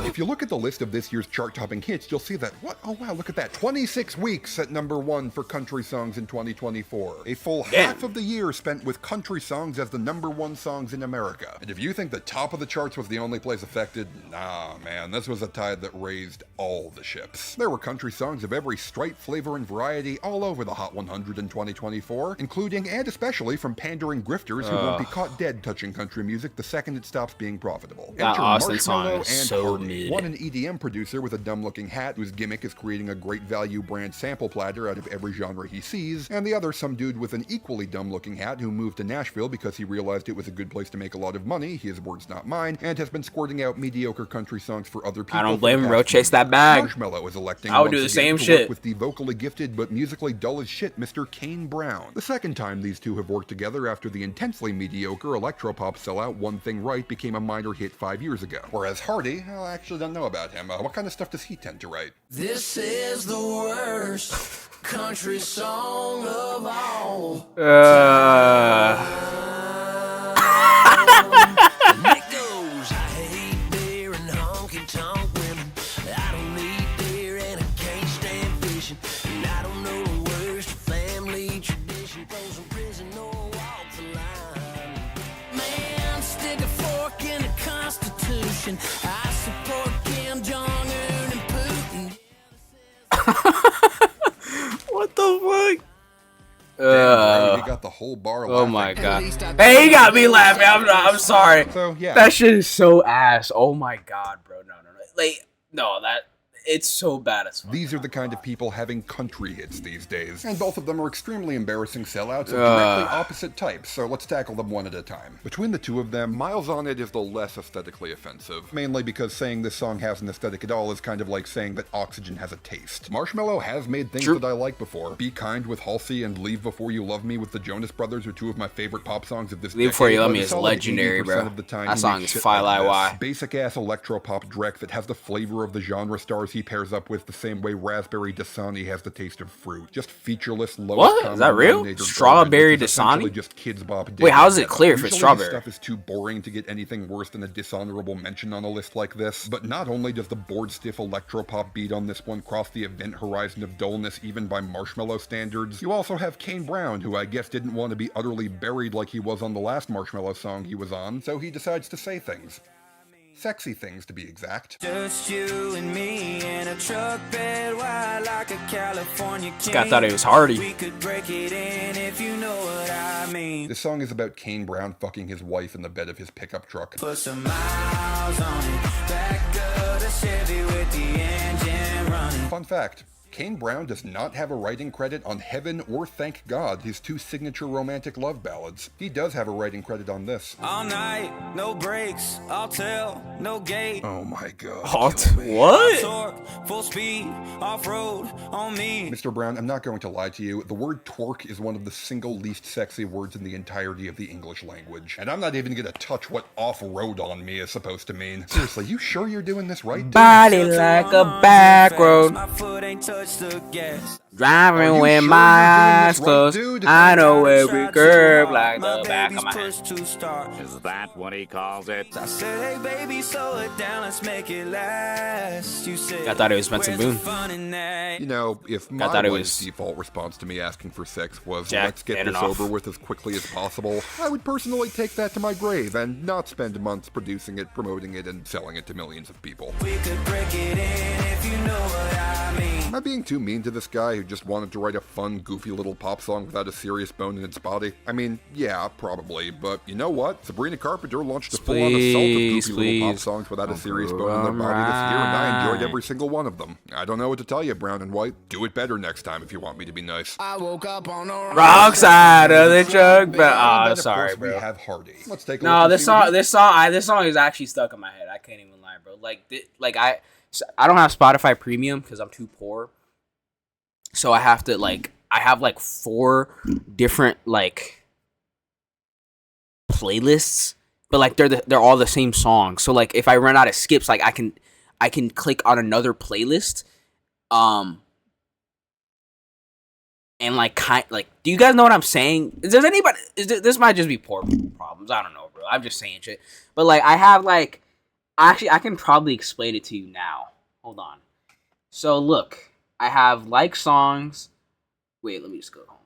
If you look at the list of this year's chart-topping hits, you'll see that, what? Oh wow, look at that. 26 weeks at number 1 for country songs in 2024. A full half of the year spent with country songs as the number 1 songs in America. And if you think the top of the charts was the only place affected, nah, man, this was a tide that raised all the ships. There were country songs of every stripe, flavor, and variety all over the Hot 100 in 2024, including and especially from pandering grifters who won't be caught dead touching country music the second it stops being profitable. That Enter Austin song Marshmello is and so Hardy. mid. One an EDM producer with a dumb-looking hat whose gimmick is creating a great value brand sample platter out of every genre he sees, and the other some dude with an equally dumb-looking hat who moved to Nashville because he realized it was a good place to make a lot of money, his words not mine, and has been squirting out mediocre country songs for other people. I don't blame him, bro. Chase that bag. Marshmello is electing I would do once the again same to work shit with the vocally gifted but musically dull as shit Mr. Kane Brown. The second time these two have worked together after the intensely mediocre electropop sellout One Thing Right became a minor hit 5 years ago. Whereas Hardy, well, I actually don't know about him. What kind of stuff does he tend to write? This is the worst country song of all. It goes, I hate beer and honky-tonk women. I don't eat beer and I can't stand fishing. And I don't know the worst family tradition. Throw some prison or walk the line. Man, stick a fork in the Constitution. I support Kim Jong-un and Putin. What the fuck? Damn, he got the whole bar laughing. Oh my god. Hey, he got me laughing. I'm sorry. So, yeah. That shit is so ass. Oh my god, bro. No. Like, no, it's so bad as fuck. These are the kind of people having country hits these days, and both of them are extremely embarrassing sellouts of directly opposite types, so let's tackle them one at a time. Between the two of them, Miles on It is the less aesthetically offensive, mainly because saying this song has an aesthetic at all is kind of like saying that Oxygen has a taste. Marshmello has made things that I like before. Be Kind with Halsey and Leave Before You Love Me with the Jonas Brothers are two of my favorite pop songs of this decade. Leave Before You Love Me but a is solid legendary, 80% bro. of the time That he song makes is shit like Fly this. Why. Basic-ass electropop dreck that has the flavor of the genre stars he pairs up with the same way Raspberry Dasani has the taste of fruit. Just featureless, lowest What? common Is that real? denominator Strawberry garbage, which is essentially Dasani? just Kids Bop Wait, how is it Dating clear if Usually it's his strawberry? stuff is too boring to get anything worse than a dishonorable mention on a list like this, but not only does the board-stiff electropop beat on this one cross the event horizon of dullness even by Marshmello standards, you also have Kane Brown, who I guess didn't want to be utterly buried like he was on the last Marshmello song he was on, so he decides to say things. Sexy things, to be exact. Just you and me in a truck bed wide like a California king. This guy thought he was Hardy. We could break it in if you know what I mean. This song is about Kane Brown fucking his wife in the bed of his pickup truck. Put some miles on it. Back of the Chevy with the engine running. Fun fact. Kane Brown does not have a writing credit on Heaven or Thank God, his two signature romantic love ballads. He does have a writing credit on this. All night, no breaks, I'll tell, no gate. Oh my god. What? Torque, full speed, off-road, on me. Mr. Brown, I'm not going to lie to you. The word torque is one of the single least sexy words in the entirety of the English language. And I'm not even gonna touch what off-road on me is supposed to mean. Seriously, you sure you're doing this right, dude? Body like a back road. My foot ain't touched the gas. Driving with my eyes closed. I know every curve like the back of my hand. Is that what he calls it? I said, hey baby, slow it down, let's make it last. You said, I thought it was Benson where's the Boone. fun in that? You know, if my thought it wife's was default response to me asking for sex was, Jack let's get this Danoff. over with as quickly as possible, I would personally take that to my grave and not spend months producing it, promoting it, and selling it to millions of people. We could break it in if you know what I mean. Am I being too mean to this guy who just wanted to write a fun, goofy little pop song without a serious bone in its body? I mean, yeah, probably, but you know what? Sabrina Carpenter launched a full-on assault of goofy little pop songs without a serious bone in their body this year, and I enjoyed every single one of them. I don't know what to tell you, Brown and White. Do it better next time if you want me to be nice. I woke up on the Wrong side of the truck, but And then, of sorry, course, we bro. have Hardy. Let's take a No, look this song is actually stuck in my head. I can't even lie, bro. I don't have Spotify Premium because I'm too poor. So I have to I have 4 different playlists, but they're all the same songs. So if I run out of skips, I can click on another playlist, and do you guys know what I'm saying? Does anybody? This might just be poor problems. I don't know, bro. I'm just saying shit. But I have Actually, I can probably explain it to you now. Hold on. So look, I have like songs. Wait, let me just go home.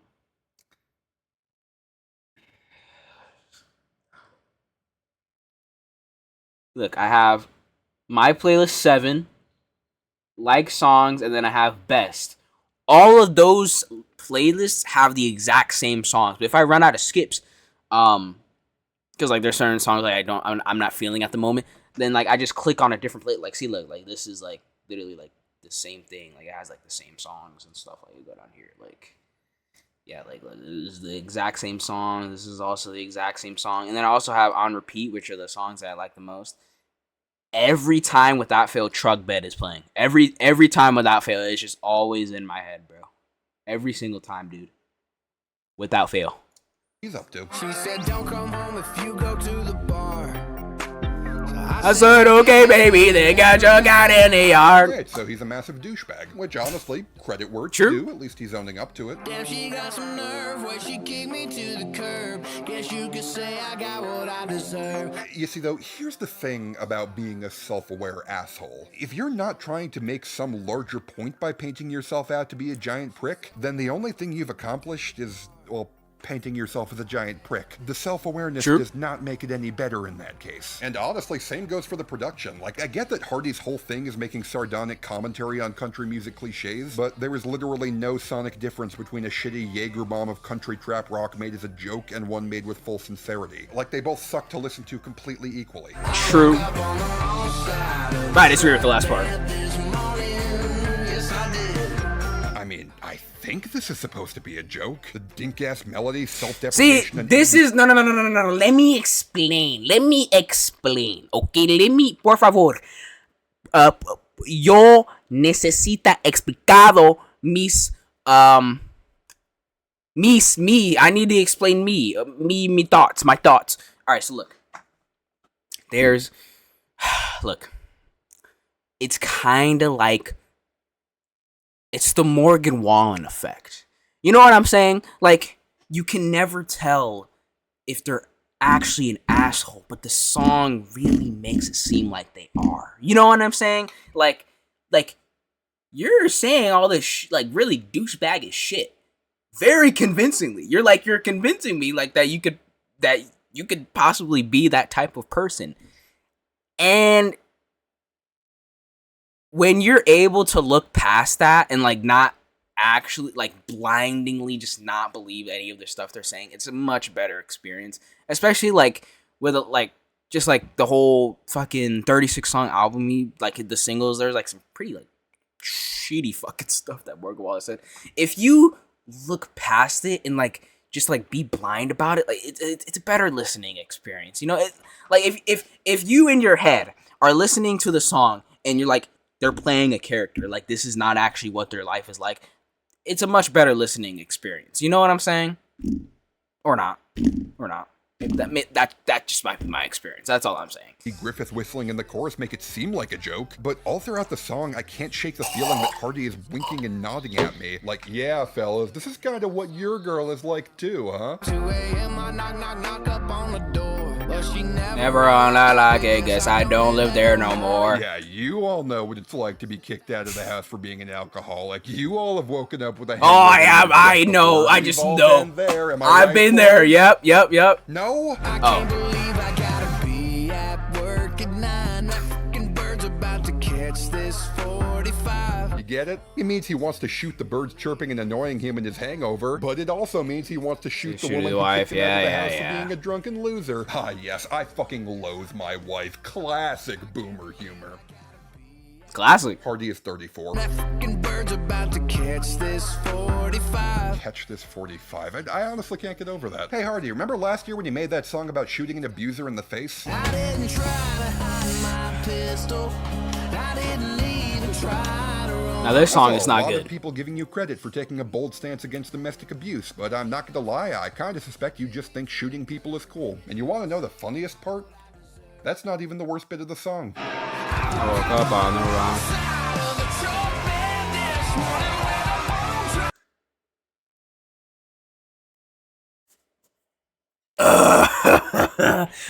Look, I have my playlist 7, like songs, and then I have best. All of those playlists have the exact same songs. But if I run out of skips, because like there's certain songs like I'm not feeling at the moment, then like I just click on a different play. Like see, look, like this is like literally like the same thing. Like it has like the same songs and stuff. Like you go down here, like yeah, like this is the exact same song. This is also the exact same song, and then I also have on repeat, which are the songs that I like the most. Every time without fail, Truck Bed is playing. Every time without fail, it's just always in my head, bro. Every single time, dude. Without fail. He's up to. She said, don't come home if you go to the bar. I said, okay, baby, they got your guy in the yard. Right, so he's a massive douchebag, which honestly, credit where it's True. due. At least he's owning up to it. Damn, she got some nerve where she kicked me to the curb. Guess you could say I got what I deserve. You see, though, here's the thing about being a self-aware asshole. If you're not trying to make some larger point by painting yourself out to be a giant prick, then the only thing you've accomplished is, well, painting yourself as a giant prick. The self-awareness does not make it any better in that case. And honestly, same goes for the production. Like, I get that Hardy's whole thing is making sardonic commentary on country music cliches, but there is literally no sonic difference between a shitty Jaeger bomb of country trap rock made as a joke and one made with full sincerity. Like, they both suck to listen to completely equally. True. I disagree with the last part. I mean, I think this is supposed to be a joke. The dink-ass melody, self-deprecation... See, this is... No. Let me explain. Okay, por favor. Yo necesita explicado me. I need to explain my thoughts. Alright, so look. Look. It's kind of like... It's the Morgan Wallen effect. You know what I'm saying? Like, you can never tell if they're actually an asshole, but the song really makes it seem like they are. You know what I'm saying? Like you're saying all this like really douchebaggish shit very convincingly. You're convincing me like that you could possibly be that type of person. And when you're able to look past that and like not actually like blindingly just not believe any of the stuff they're saying, it's a much better experience. Especially like with like just like the whole fucking 36 song album, like the singles, there's like some pretty like shitty fucking stuff that Morgan Wallen said. If you look past it and like just like be blind about it, like it's a better listening experience. You know, like if you in your head are listening to the song and you're like, they're playing a character, like this is not actually what their life is like, it's a much better listening experience. You know what I'm saying? Or not. That just might be my experience. That's all I'm saying. Griffith whistling in the chorus make it seem like a joke, but all throughout the song, I can't shake the feeling that Hardy is winking and nodding at me. Like, yeah, fellas, this is kind of what your girl is like too, huh? 2 a.m. I knock up on the door, but she Never on I like it, guess I don't live there no more. Yeah, you all know what it's like to be kicked out of the house for being an alcoholic. You all have woken up with a hangover. I know. I just know. Been there. Am I I've right, been boys? there. Yep. No? I can't believe I gotta be at work at 9. That fucking bird's about to catch this 45. You get it? It means he wants to shoot the birds chirping and annoying him in his hangover, but it also means he wants to shoot the woman who kicked him out of the house for being a drunken loser. Ah, yes, I fucking loathe my wife. Classic boomer humor. Classic. Hardy is 34. That fucking bird's about to catch this 45. Catch this 45. I honestly can't get over that. Hey Hardy, remember last year when you made that song about shooting an abuser in the face? I didn't try to hide my pistol. I didn't even try to run. Now this song is A not lot good. of people giving you credit for taking a bold stance against domestic abuse, but I'm not gonna lie, I kinda suspect you just think shooting people is cool. And you wanna know the funniest part? That's not even the worst bit of the song. I woke up on the wrong.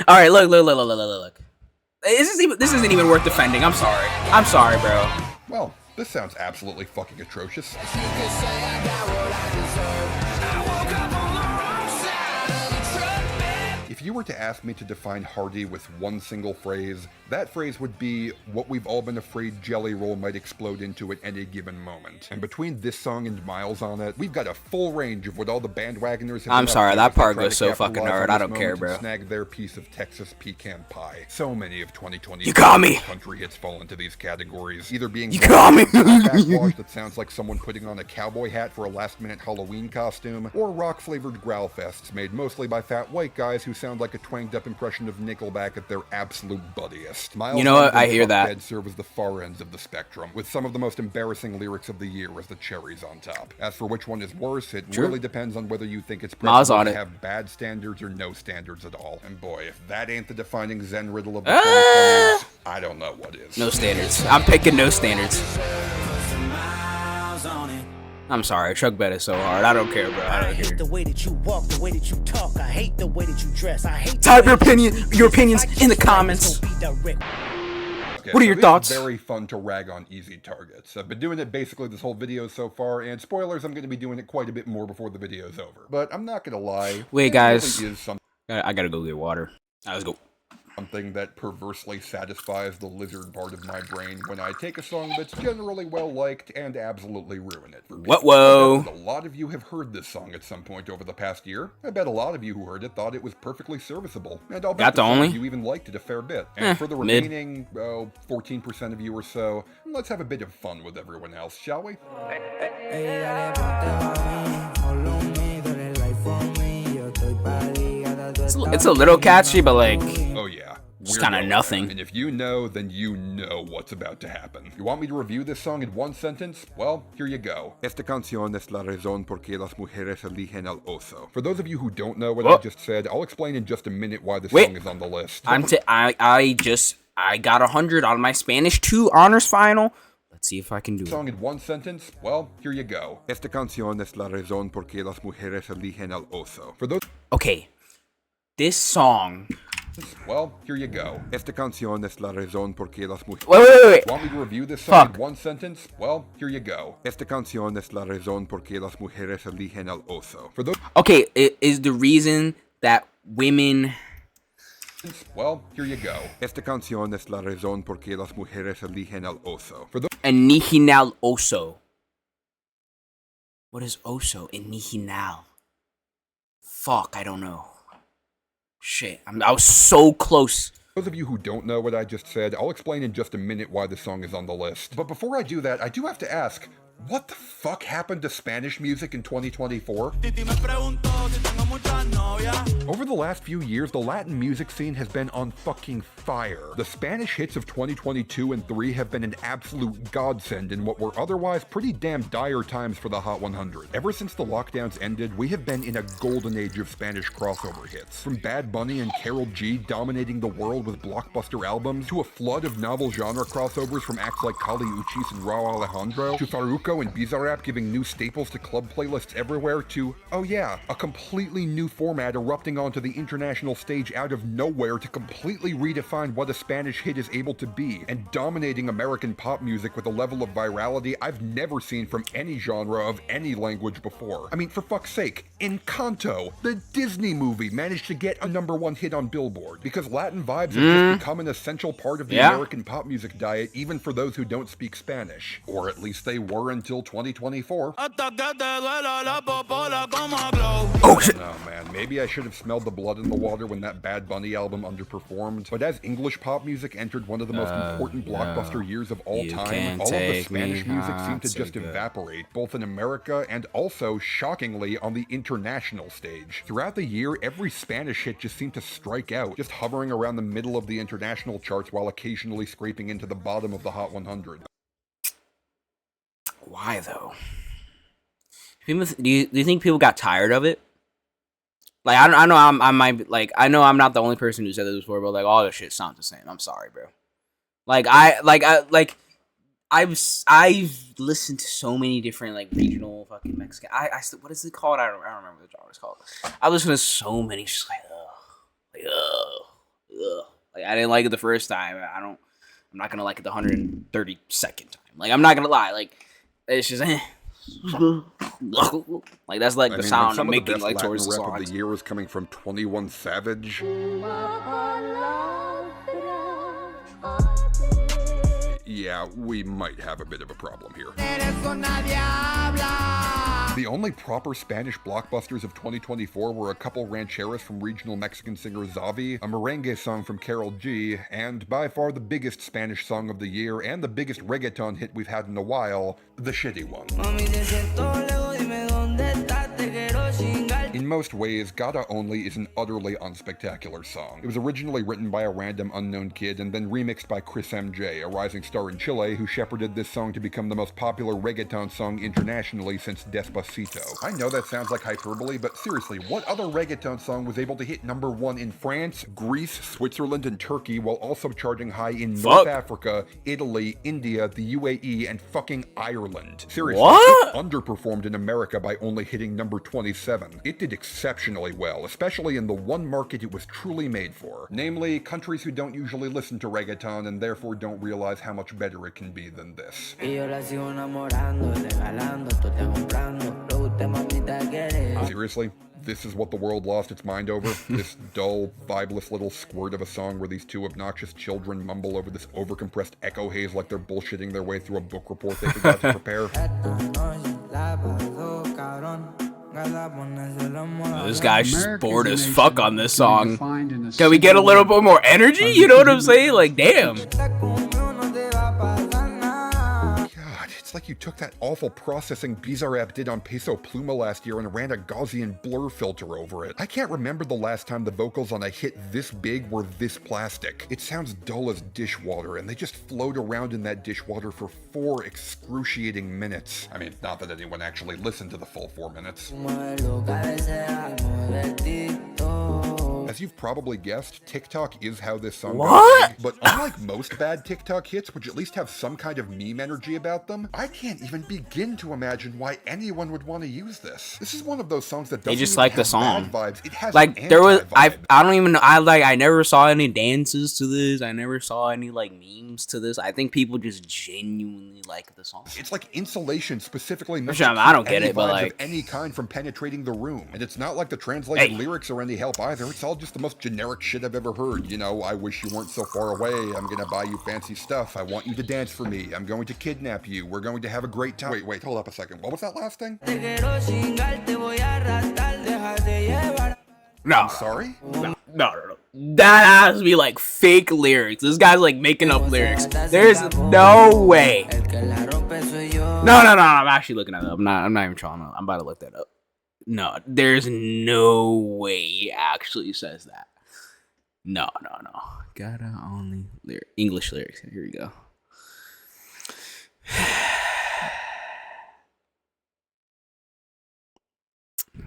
All right, look. This isn't even worth defending. I'm sorry. I'm sorry, bro. Well, this sounds absolutely fucking atrocious. If you were to ask me to define Hardy with one single phrase, that phrase would be what we've all been afraid Jelly Roll might explode into at any given moment. And between this song and Miles on It, we've got a full range of what all the bandwagoners have I'm been sorry, up to that as they part try goes to so fucking capitalize hard. on I this don't care, moment and bro. snag their piece of Texas pecan pie. So many of 2020 You got me. country hits fall into these categories, either being You got me. backwash that sounds like someone putting on a cowboy hat for a last-minute Halloween costume, or rock-flavored growl fests made mostly by fat white guys who sound like a twanged-up impression of Nickelback at their absolute buddiest. Miles You know what? and I hear that. Dead serve as the far ends of the spectrum, with some of the most embarrassing lyrics of the year as the cherries on top. As for which one is worse, it True. really depends on whether you think it's Miles preferable on to it. have bad standards or no standards at all. And boy, if that ain't the defining Zen riddle of the 2020s, I don't know what is. No standards. I'm picking no standards. I'm sorry, Chuck Bet is so hard. I don't care, bro. I don't care. The way that you walk, the way that you talk. I hate the way that you dress. I hate Type your opinions in the comments. Okay, What are your this thoughts? is very fun to rag on easy targets. I've been doing it basically this whole video so far, and spoilers, I'm going to be doing it quite a bit more before the video's over. But I'm not going to lie. Wait, it guys. really is something I gotta go get water. Let's go. that perversely satisfies the lizard part of my brain when I take a song that's generally well-liked and absolutely ruin it for people. Whoa. I bet a lot of you have heard this song at some point over the past year. I bet a lot of you who heard it thought it was perfectly serviceable. And I'll bet Got the some of only? you even liked it a fair bit. And for the mid. remaining, 14% of you or so, let's have a bit of fun with everyone else, shall we? It's a little catchy, but like, Oh yeah. it's we're kind of going nothing. there. And if you know, then you know what's about to happen. You want me to review this song in one sentence? Well, here you go. Esta canción es la razón por qué las mujeres eligen al oso. For those of you who don't know what I just said, I'll explain in just a minute why this song is on the list. I got 100 on my Spanish 2 honors final. Let's see if I can do Song it. in one sentence? Well, here you go. Esta canción es la razón por qué las mujeres eligen al oso. For those... Okay, this song. Well, here you go. Esta canción es la razón por qué las mujeres... Wait. Want me to review this song Fuck. in one sentence? Well, here you go. Esta canción es la razón por qué las mujeres eligen al oso. For those... Okay, it is the reason that women. Well, here you go. Esta canción es la razón por qué las mujeres eligen al oso. For those... Eniginal oso. What is oso? Eniginal. Fuck, I don't know. Shit, I was so close. Those of you who don't know what I just said, I'll explain in just a minute why this song is on the list. But before I do that, I do have to ask, what the fuck happened to Spanish music in 2024? Over the last few years, the Latin music scene has been on fucking fire. The Spanish hits of 2022 and 3 have been an absolute godsend in what were otherwise pretty damn dire times for the Hot 100. Ever since the lockdowns ended, we have been in a golden age of Spanish crossover hits. From Bad Bunny and Karol G dominating the world with blockbuster albums, to a flood of novel genre crossovers from acts like Kali Uchis and Rauw Alejandro, to Farruko and Bizarrap giving new staples to club playlists everywhere, to, oh yeah, a completely new format erupting onto the international stage out of nowhere to completely redefine what a Spanish hit is able to be, and dominating American pop music with a level of virality I've never seen from any genre of any language before. I mean, for fuck's sake, Encanto, the Disney movie, managed to get a #1 hit on Billboard, because Latin vibes have just become an essential part of the American pop music diet, even for those who don't speak Spanish. Or at least they were until 2024. Oh shit! No man, maybe I should have smelled the blood in the water when that Bad Bunny album underperformed, but as English pop music entered one of the most important blockbuster years of all time, all of the Spanish music seemed to just evaporate, both in America and also, shockingly, on the international stage. Throughout the year, every Spanish hit just seemed to strike out, just hovering around the middle of the international charts while occasionally scraping into the bottom of the Hot 100. Why though? Do you think people got tired of it? Like I know I might be, like I know I'm not the only person who said this before, but like all this shit sounds the same. I'm sorry, bro. I've listened to so many different like regional fucking Mexican. What is it called? I don't remember what the genre is called. I listen to so many, just like ugh. Like I didn't like it the first time. I'm not gonna like it the 132nd time. Like I'm not gonna lie. Like it's just like that's like the sound I'm making like towards the rap songs. of the year is coming from 21 Savage. Yeah, we might have a bit of a problem here. The only proper Spanish blockbusters of 2024 were a couple rancheras from regional Mexican singer Xavi, a merengue song from Karol G, and by far the biggest Spanish song of the year and the biggest reggaeton hit we've had in a while, the shitty one. In most ways, Gata Only is an utterly unspectacular song. It was originally written by a random unknown kid and then remixed by Chris MJ, a rising star in Chile who shepherded this song to become the most popular reggaeton song internationally since Despacito. I know that sounds like hyperbole, but seriously, what other reggaeton song was able to hit #1 in France, Greece, Switzerland, and Turkey while also charting high in North Africa, Italy, India, the UAE, and fucking Ireland? Seriously, it underperformed in America by only hitting number 27. It did exceptionally well, especially in the one market it was truly made for, namely countries who don't usually listen to reggaeton and therefore don't realize how much better it can be than this. Seriously? This is what the world lost its mind over? This dull, vibeless little squirt of a song where these two obnoxious children mumble over this overcompressed echo haze like they're bullshitting their way through a book report they forgot to prepare? This guy's just bored as fuck on this song. Can we get a little bit more energy? You know what I'm saying? Like, damn. It's like you took that awful processing Bizarrap did on Peso Pluma last year and ran a Gaussian blur filter over it. I can't remember the last time the vocals on a hit this big were this plastic. It sounds dull as dishwater, and they just float around in that dishwater for 4 excruciating minutes. I mean, not that anyone actually listened to the full 4 minutes. As you've probably guessed, TikTok is how this song goes big, but unlike most bad TikTok hits, which at least have some kind of meme energy about them, I can't even begin to imagine why anyone would want to use this. This is one of those songs that doesn't They just like the song. bad vibes. It has like there was I don't even know I never saw any dances to this. I never saw any like memes to this. I think people just genuinely like the song. It's like insulation specifically meant to I don't get it, but like of any kind from penetrating the room. And it's not like the translated lyrics are any help either. It's all just the most generic shit I've ever heard. You know, I wish you weren't so far away. I'm gonna buy you fancy stuff. I want you to dance for me. I'm going to kidnap you. We're going to have a great time. Wait, hold up a second. What was that last thing? No. I'm sorry? No. That has to be like fake lyrics. This guy's like making up lyrics. There's no way. No. I'm actually looking at it up. I'm not even trying to. I'm about to look that up. No, there's no way he actually says that. No. Gotta only English lyrics. Here we go.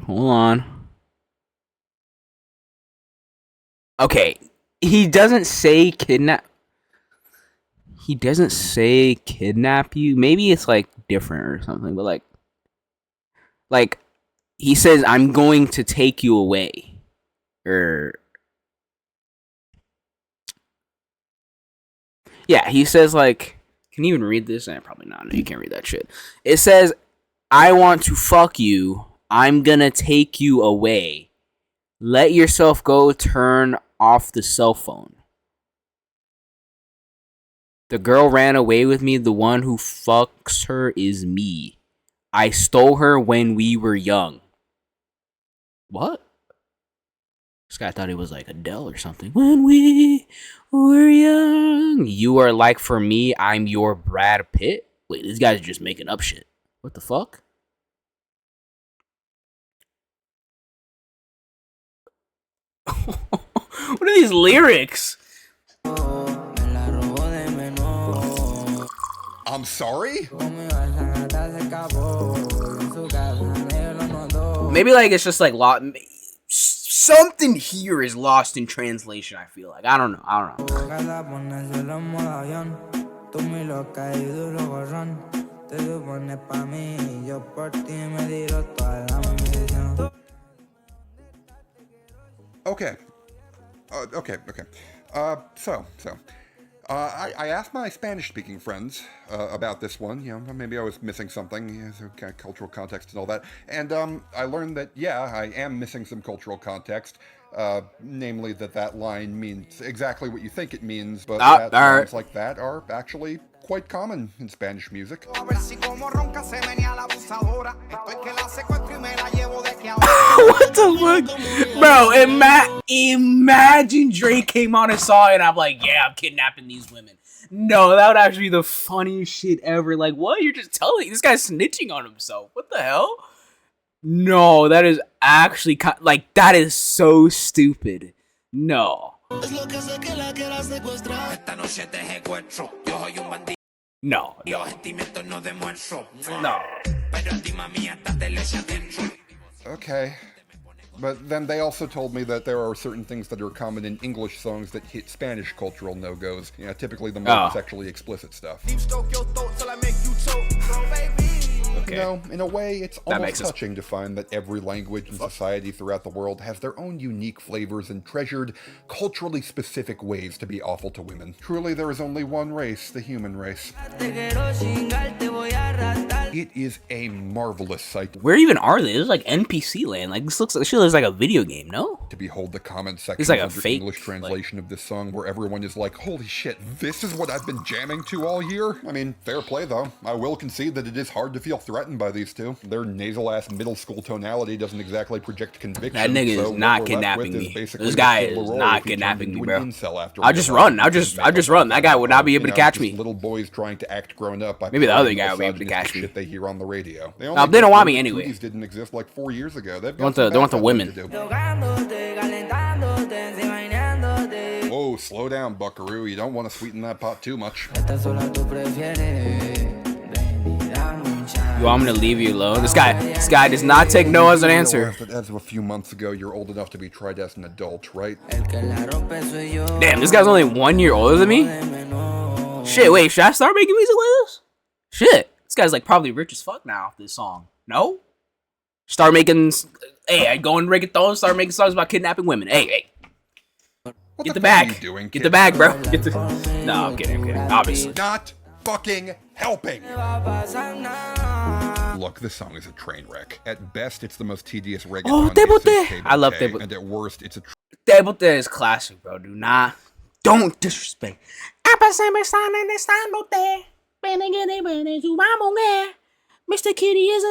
Hold on. Okay, he doesn't say kidnap. He doesn't say kidnap you. Maybe it's like different or something, but like he says I'm going to take you away. Yeah, he says like, can you even read this? Probably not. No, you can't read that shit. It says, I want to fuck you. I'm gonna take you away. Let yourself go. Turn off the cell phone. The girl ran away with me. The one who fucks her is me. I stole her when we were young. What? This guy thought it was like Adele or something. When we were young. You are like for me, I'm your Brad Pitt. Wait, these guys are just making up shit. What the fuck? What are these lyrics? I'm sorry? Maybe like it's just like something here is lost in translation, I feel like. I don't know. Okay. I asked my Spanish-speaking friends about this one. You know, maybe I was missing something, kind of cultural context and all that. And I learned that, yeah, I am missing some cultural context. Namely that line means exactly what you think it means, but that lines like that are actually quite common in Spanish music. What the fuck? Bro, imagine Drake came on a song and I'm like, yeah, I'm kidnapping these women. No, that would actually be the funniest shit ever. Like, what? You're just telling this guy's snitching on himself. What the hell? No, that is actually like, that is so stupid. No. No. Okay. But then they also told me that there are certain things that are common in English songs that hit Spanish cultural no-goes. You know, typically the more sexually explicit stuff. Okay. You know, in a way, it's almost touching to find that every language and society throughout the world has their own unique flavors and treasured, culturally specific ways to be awful to women. Truly, there is only one race, the human race. It is a marvelous sight. Where even are they? This is like NPC land. Like, this looks like a video game, no? To behold the comment section it's like under fake, English translation of this song where everyone is like, holy shit, this is what I've been jamming to all year? I mean, fair play though. I will concede that it is hard to feel threatened by these two. Their nasal-ass middle school tonality doesn't exactly project conviction. That nigga is not kidnapping me. This guy is not kidnapping me, bro. I'll just run. I'll just run. That guy would not be able to catch me. Little boys trying to act grown up. Maybe the other guy will be able to catch me. Shit they hear on the radio. They don't want me anyway. These didn't exist like 4 years ago. They want the women. Whoa, slow down, buckaroo. You don't want to sweeten that pot too much. You want me to leave you alone? This guy does not take no as an answer. As of a few months ago, you're old enough to be tried as an adult, right? Damn, this guy's only 1 year older than me? Shit, wait, should I start making music like this? Shit, this guy's like probably rich as fuck now off this song. No? Start making, hey, I go and reggaeton, start making songs about kidnapping women. Hey. Get the bag. Get the bag, bro. No, I'm kidding. Obviously. Not fucking helping. Look, this song is a train wreck. At best, it's the most tedious reggaeton. I love Tebote. And at worst, it's a Tebote is classic, bro. Don't disrespect. Mr. Kitty is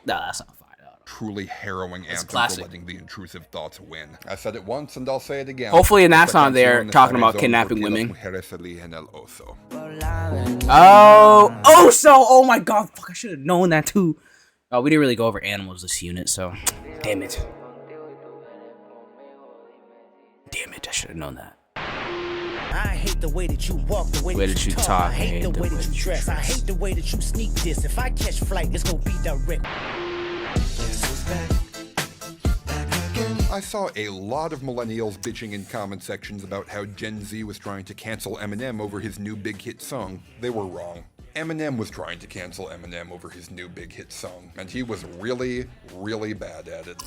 No, that's not fine. Truly harrowing anthem for letting the intrusive thoughts win. I said it once and I'll say it again. Hopefully in that song they're talking about kidnapping women. Oh my god, fuck, I should have known that too. Oh, we didn't really go over animals this unit, so damn it, I should have known that. I hate the way that you walk, the way that you talk. I hate the way that you dress. I hate the way that you sneak this. If I catch flight, it's gonna be direct. I saw a lot of millennials bitching in comment sections about how Gen Z was trying to cancel Eminem over his new big hit song. They were wrong. Eminem was trying to cancel Eminem over his new big hit song, and he was really, really bad at it.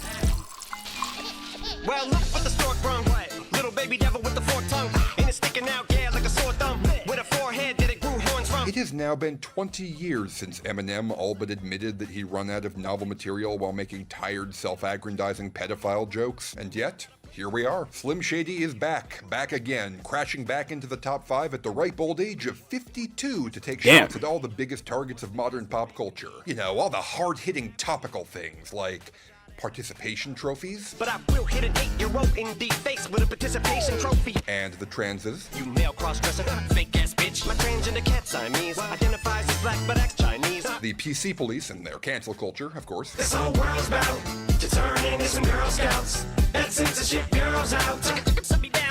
Well, look what the stork brung. Little baby devil with the forked tongue. And it's sticking out, yeah, like a sore thumb. With a forehead that it grew horns from. It has now been 20 years since Eminem all but admitted that he'd run out of novel material while making tired, self-aggrandizing pedophile jokes. And yet, here we are. Slim Shady is back again, crashing back into the top 5 at the ripe old age of 52 to take shots at all the biggest targets of modern pop culture. You know, all the hard-hitting topical things like participation trophies. But I will hit an 8-year-old in the face with a participation trophy. And the transes. You male cross-dresser, fake ass bitch. My transgender cat Siamese identifies as black but acts Chinese. The PC police and their cancel culture, of course. This whole world's about to turn into some Girl Scouts. That censorship girls out.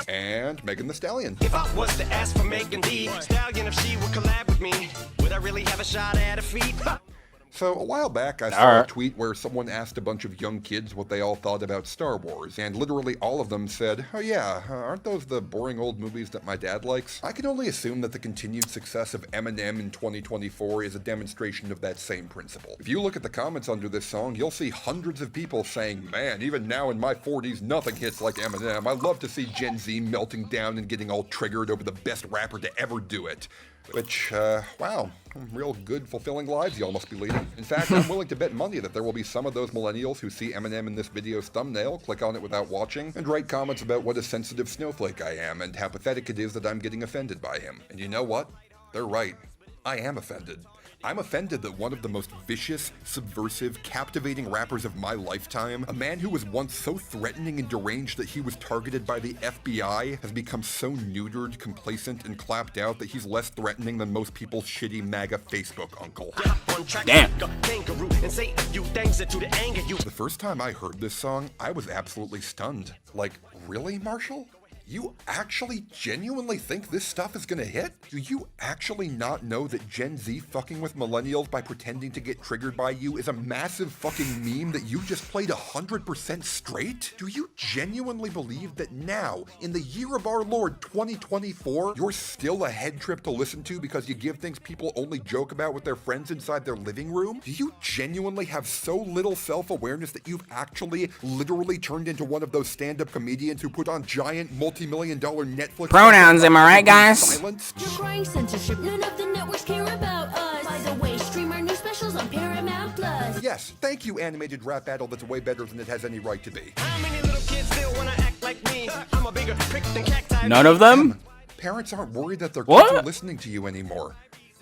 And Megan Thee Stallion. If I was to ask for Megan Thee Stallion if she would collab with me, would I really have a shot at her feet? So, a while back, I saw a tweet where someone asked a bunch of young kids what they all thought about Star Wars, and literally all of them said, oh yeah, aren't those the boring old movies that my dad likes? I can only assume that the continued success of Eminem in 2024 is a demonstration of that same principle. If you look at the comments under this song, you'll see hundreds of people saying, man, even now in my 40s, nothing hits like Eminem. I love to see Gen Z melting down and getting all triggered over the best rapper to ever do it. Which, wow, real good, fulfilling lives y'all must be leading. In fact, I'm willing to bet money that there will be some of those millennials who see Eminem in this video's thumbnail, click on it without watching, and write comments about what a sensitive snowflake I am and how pathetic it is that I'm getting offended by him. And you know what? They're right. I am offended. I'm offended that one of the most vicious, subversive, captivating rappers of my lifetime, a man who was once so threatening and deranged that he was targeted by the FBI, has become so neutered, complacent, and clapped out that he's less threatening than most people's shitty MAGA Facebook uncle. Damn. The first time I heard this song, I was absolutely stunned. Like, really, Marshall? You actually genuinely think this stuff is gonna hit? Do you actually not know that Gen Z fucking with millennials by pretending to get triggered by you is a massive fucking meme that you just played 100% straight? Do you genuinely believe that now, in the year of our Lord 2024, you're still a head trip to listen to because you give things people only joke about with their friends inside their living room? Do you genuinely have so little self-awareness that you've actually literally turned into one of those stand-up comedians who put on giant multi-million-dollar Netflix pronouns, am I right, guys? You're crying censorship. None of the networks care about us. By the way, stream our new specials on Paramount Plus. Yes, thank you, animated rap battle that's way better than it has any right to be. How many little kids still wanna act like me? I'm a bigger prick than cacti. None of them? Parents aren't worried that their kids are listening to you anymore.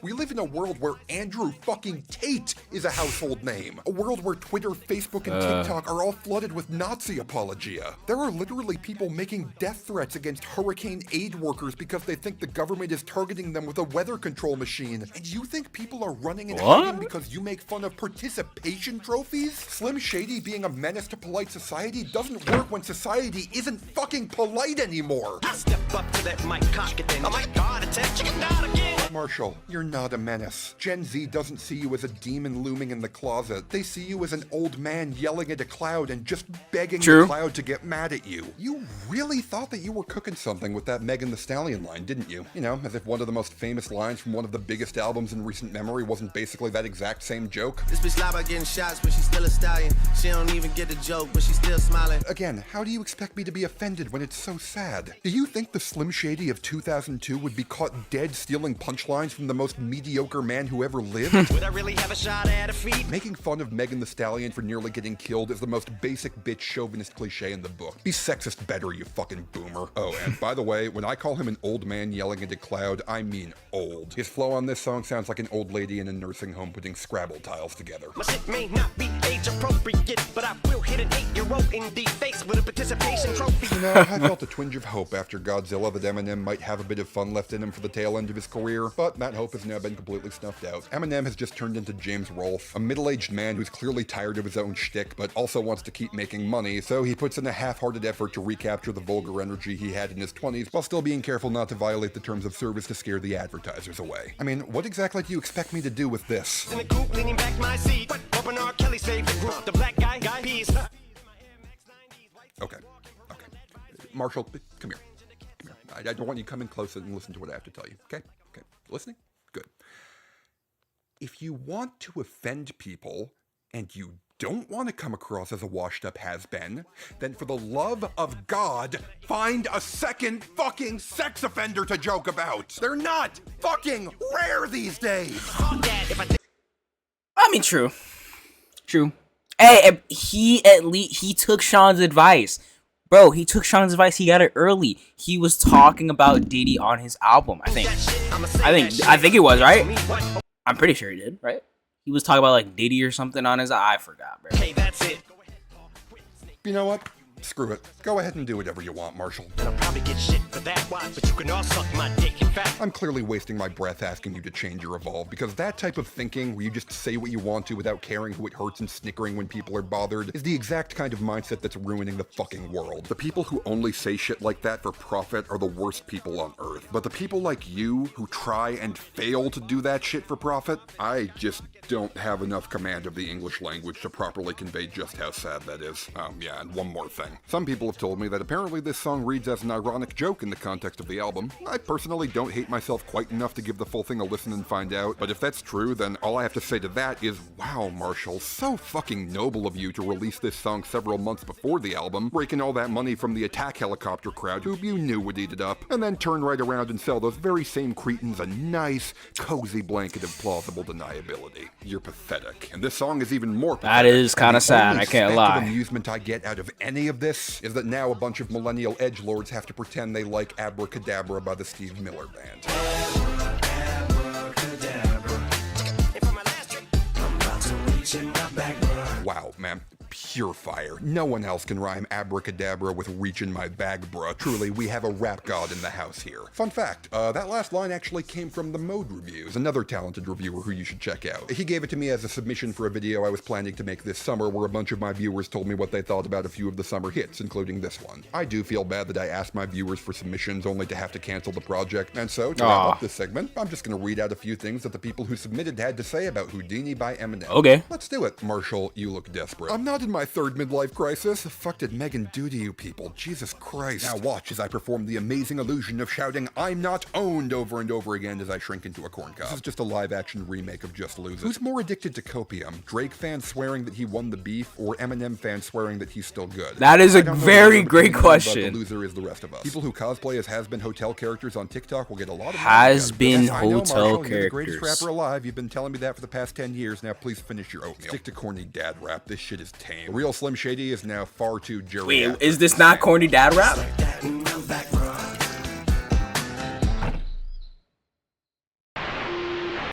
We live in a world where Andrew fucking Tate is a household name. A world where Twitter, Facebook, and TikTok are all flooded with Nazi apologia. There are literally people making death threats against hurricane aid workers because they think the government is targeting them with a weather control machine. And you think people are running and hiding because you make fun of participation trophies? Slim Shady being a menace to polite society doesn't work when society isn't fucking polite anymore. I step up to that mic cock it then. Oh my god, attack chicken down again. Marshall, you're not a menace. Gen Z doesn't see you as a demon looming in the closet. They see you as an old man yelling at a cloud and just begging the cloud to get mad at you. You really thought that you were cooking something with that Megan Thee Stallion line, didn't you? You know, as if one of the most famous lines from one of the biggest albums in recent memory wasn't basically that exact same joke. This bitch lie about getting shots, but she's still a stallion. She don't even get the joke, but she's still smiling. Again, how do you expect me to be offended when it's so sad? Do you think the Slim Shady of 2002 would be caught dead stealing punchlines from the most mediocre man who ever lived? Would I really have a shot at a feat? Making fun of Megan Thee Stallion for nearly getting killed is the most basic bitch chauvinist cliche in the book. Be sexist better, you fucking boomer. Oh, and by the way, when I call him an old man yelling at a cloud, I mean old. His flow on this song sounds like an old lady in a nursing home putting Scrabble tiles together. My shit may not be age appropriate, but I will hit an 8-year-old in the face with a participation trophy. You know, I felt a twinge of hope after Godzilla that Eminem might have a bit of fun left in him for the tail end of his career, but that hope has now been completely snuffed out. Eminem has just turned into James Rolfe, a middle-aged man who's clearly tired of his own shtick, but also wants to keep making money, so he puts in a half-hearted effort to recapture the vulgar energy he had in his 20s, while still being careful not to violate the terms of service to scare the advertisers away. I mean, what exactly do you expect me to do with this? In the coupe, leaning back my seat, open R. Kelly's favorite group, the black guy peas. Okay. Marshall, come here. I don't want you to come in close and listen to what I have to tell you, okay? Listening? Good. If you want to offend people, and you don't want to come across as a washed-up has-been, then for the love of God, find a second fucking sex offender to joke about. They're not fucking rare these days. I mean, true. Hey, he took Sean's advice. Bro, he took Sean's advice. He got it early. He was talking about Diddy on his album, I think. I think it was, right? I'm pretty sure he did, right? He was talking about like Diddy or something on his. I forgot, bro. Hey, that's it. You know what? Screw it. Go ahead and do whatever you want, Marshall. I'll probably get shit for that, why? But you can all suck my dick, in fact. I'm clearly wasting my breath asking you to change or evolve, because that type of thinking, where you just say what you want to without caring who it hurts and snickering when people are bothered, is the exact kind of mindset that's ruining the fucking world. The people who only say shit like that for profit are the worst people on earth. But the people like you, who try and fail to do that shit for profit, I just don't have enough command of the English language to properly convey just how sad that is. Yeah, and one more thing. Some people have told me that apparently this song reads as an ironic joke in the context of the album. I personally don't hate myself quite enough to give the full thing a listen and find out, but if that's true, then all I have to say to that is, wow, Marshall, so fucking noble of you to release this song several months before the album, raking all that money from the attack helicopter crowd who you knew would eat it up, and then turn right around and sell those very same cretins a nice, cozy blanket of plausible deniability. You're pathetic. And this song is even more pathetic. That is kind of sad, I can't lie. The amusement I get out of any of this is that now a bunch of millennial edgelords have to pretend they like Abracadabra by the Steve Miller Band. Wow, man. Pure fire. No one else can rhyme abracadabra with reach in my bag, bruh. Truly, we have a rap god in the house here. Fun fact, that last line actually came from The Mode Reviews, another talented reviewer who you should check out. He gave it to me as a submission for a video I was planning to make this summer, where a bunch of my viewers told me what they thought about a few of the summer hits, including this one. I do feel bad that I asked my viewers for submissions only to have to cancel the project, and so, to wrap up this segment, I'm just gonna read out a few things that the people who submitted had to say about Houdini by Eminem. Okay. Let's do it. Marshall, you look desperate. I'm not in my third midlife crisis. The fuck did Megan do to you people? Jesus Christ. Now watch as I perform the amazing illusion of shouting, "I'm not owned," over and over again as I shrink into a corn cob. This is just a live-action remake of Just Lose It. Who's more addicted to copium? Drake fans swearing that he won the beef, or Eminem fans swearing that he's still good? That is a very great question. The loser is the rest of us. People who cosplay as has-been hotel characters on TikTok will get a lot of has-been I know, hotel Marshall, you're the greatest characters. rapper alive. You've been telling me that for the past 10 years. Now please finish your oatmeal. Stick to corny dad rap. This shit is tame. The real Slim Shady is now far too geriatric. Wait, is this not corny dad rap?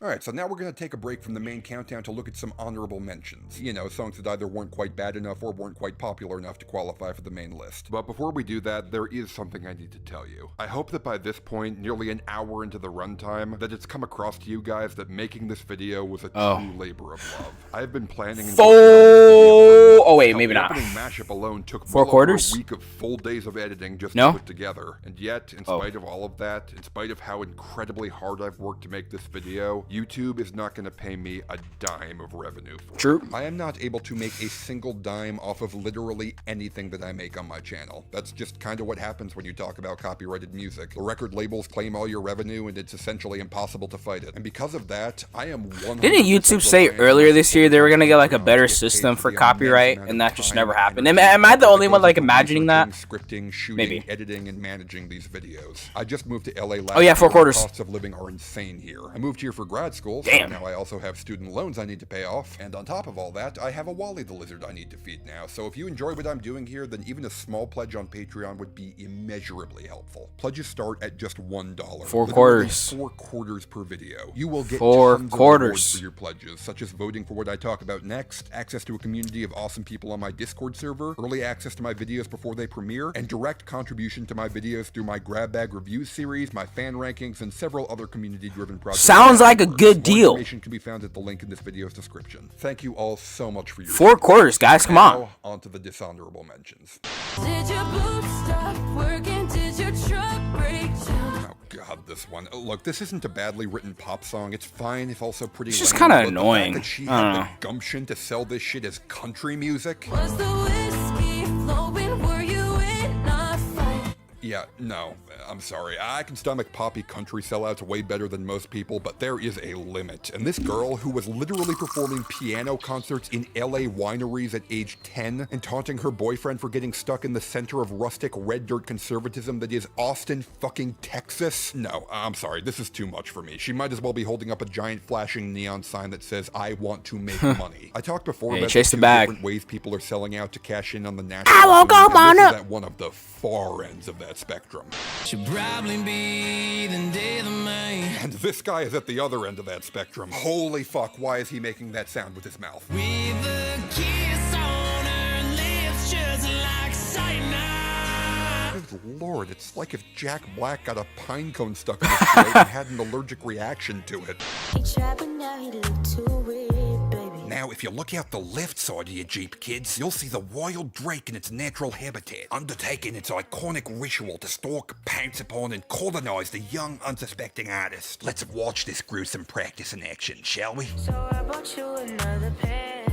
Alright, so now we're going to take a break from the main countdown to look at some honorable mentions. You know, songs that either weren't quite bad enough or weren't quite popular enough to qualify for the main list. But before we do that, there is something I need to tell you. I hope that by this point, nearly an hour into the runtime, that it's come across to you guys that making this video was a true labor of love. I've been planning and oh wait, maybe not. The opening mashup alone took 4 quarters? a week of full days of editing just to put together. And yet, in spite of all of that, in spite of how incredibly hard I've worked to make this video, YouTube is not going to pay me a dime of revenue for it. True. I am not able to make a single dime off of literally anything that I make on my channel. That's just kind of what happens when you talk about copyrighted music. The record labels claim all your revenue and it's essentially impossible to fight it. And because of that, I am 100% Didn't YouTube say earlier this year they were gonna get like a better system for copyright, and that just never happened? Am I the only one like imagining that? Scripting, shooting, Maybe. editing, and managing these videos. I just moved to LA last Oh yeah, 4 year. quarters. The costs of living are insane here. I moved here for grad school, so Damn. now I also have student loans I need to pay off. And on top of all that, I have a Wally the Lizard I need to feed now. So if you enjoy what I'm doing here, then even a small pledge on Patreon would be immeasurably helpful. Pledges start at just $1. 4 Literally quarters. 4 quarters per video. You will get 4 tons of quarters. rewards for your pledges, such as voting for what I talk about next, access to a community of awesome people on my Discord server, early access to my videos before they premiere, and direct contribution to my videos through my Grab Bag Reviews series, my fan rankings, and several other community-driven projects. Sounds like a good deal. More information can be found at the link in this video's description. Thank you all so much for your 4 quarters, guys, come on. Now, on to the dishonorable mentions. Did your boots stop working? Did your truck break down? Oh god, this one. Look, this isn't a badly written pop song. It's fine, if also pretty It's just lame, kinda but the fact annoying. that she I don't had know. the gumption to sell this shit as country music. Was the whiskey flowing? Were you in a fight? Yeah, no, I'm sorry. I can stomach poppy country sellouts way better than most people, but there is a limit. And this girl, who was literally performing piano concerts in LA wineries at age 10 and taunting her boyfriend for getting stuck in the center of rustic red dirt conservatism that is Austin fucking Texas? No, I'm sorry. This is too much for me. She might as well be holding up a giant flashing neon sign that says, "I want to make money." I talked before Hey, about chase the the two bag. different ways people are selling out to cash in on the national I won't go scene, and this on is at one of the far ends of that spectrum. Should probably be the day of the man. And this guy is at the other end of that spectrum. Holy fuck, why is he making that sound with his mouth? With a kiss on her lips, just poison like cyanide. Good lord, it's like if Jack Black got a pine cone stuck in his throat and had an allergic reaction to it. He tried, but now he look too weird, baby. Now, if you look out the left side of your Jeep, kids, you'll see the wild drake in its natural habitat, undertaking its iconic ritual to stalk, pounce upon, and colonize the young, unsuspecting artist. Let's watch this gruesome practice in action, shall we? So I bought you another pair.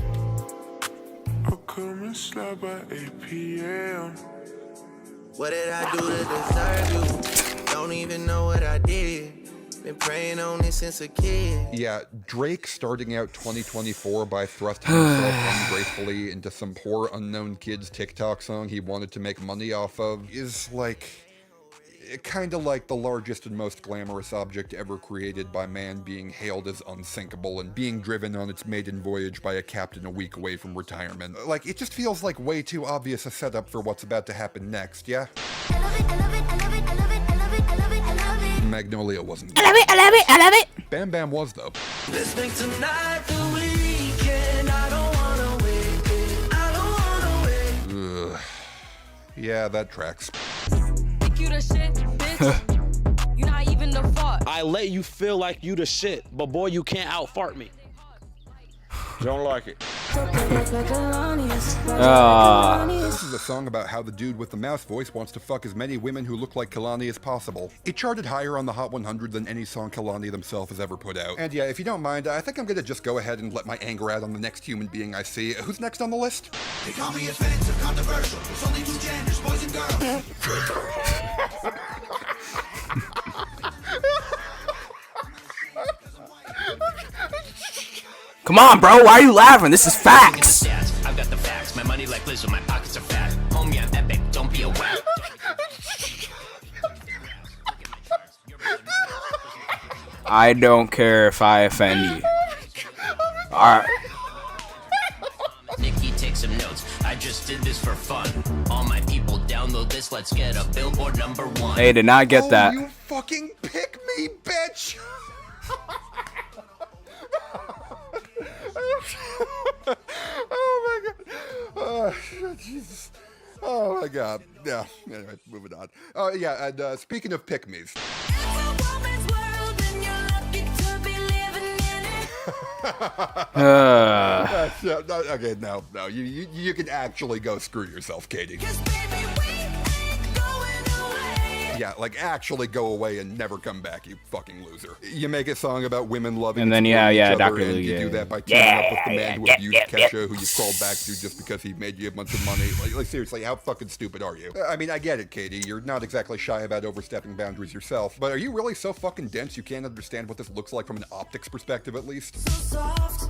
I'll come and slide by 8 p.m. What did I do to deserve you? Don't even know what I did. Been praying on this since a kid. Yeah, Drake starting out 2024 by thrusting himself ungracefully into some poor unknown kid's TikTok song he wanted to make money off of is like, kind of like the largest and most glamorous object ever created by man being hailed as unsinkable and being driven on its maiden voyage by a captain a week away from retirement. Like, it just feels like way too obvious a setup for what's about to happen next, yeah? I love it, I love it, I love it, I love it, I love it, I love it, I love it. Magnolia wasn't. I love it, I love it, I love it. Bam Bam was, though. Let's make tonight the weekend. I don't wanna wait. I don't wanna wait. Ugh. Yeah, that tracks. Think you the shit, bitch. You not even the fuck. I let you feel like you the shit, but boy, you can't out fart me. Don't like it. This is a song about how the dude with the mouse voice wants to fuck as many women who look like Kehlani as possible. It charted higher on the Hot 100 than any song Kehlani themselves has ever put out. And yeah, if you don't mind, I think I'm gonna just go ahead and let my anger out on the next human being I see. Who's next on the list? They call me offensive, controversial. There's only two genders, boys and girls. Come on, bro. Why are you laughing? This is facts. I've got the facts. My money like Lizzo. My pockets are fat. Homie, I'm epic. Don't be a whack. I don't care if I offend you. Alright. Nikki, take some notes. I just did this for fun. All my people download this. Let's get a Billboard #1. Hey, did not get that. You fucking pick me, bitch! Oh my god. Oh, Jesus. Oh my god. Yeah. Anyway, moving on. Oh yeah, and speaking of pick-me's. Okay, no. You can actually go screw yourself, Katy. Yeah, like actually go away and never come back, you fucking loser. You make a song about women loving and then each other, Dr. and Luke, you do that by teaming up with the man who abused Kesha, who you crawled back to just because he made you a bunch of money. Like seriously, how fucking stupid are you? I mean, I get it, Katy. You're not exactly shy about overstepping boundaries yourself, but are you really so fucking dense you can't understand what this looks like from an optics perspective, at least? So soft,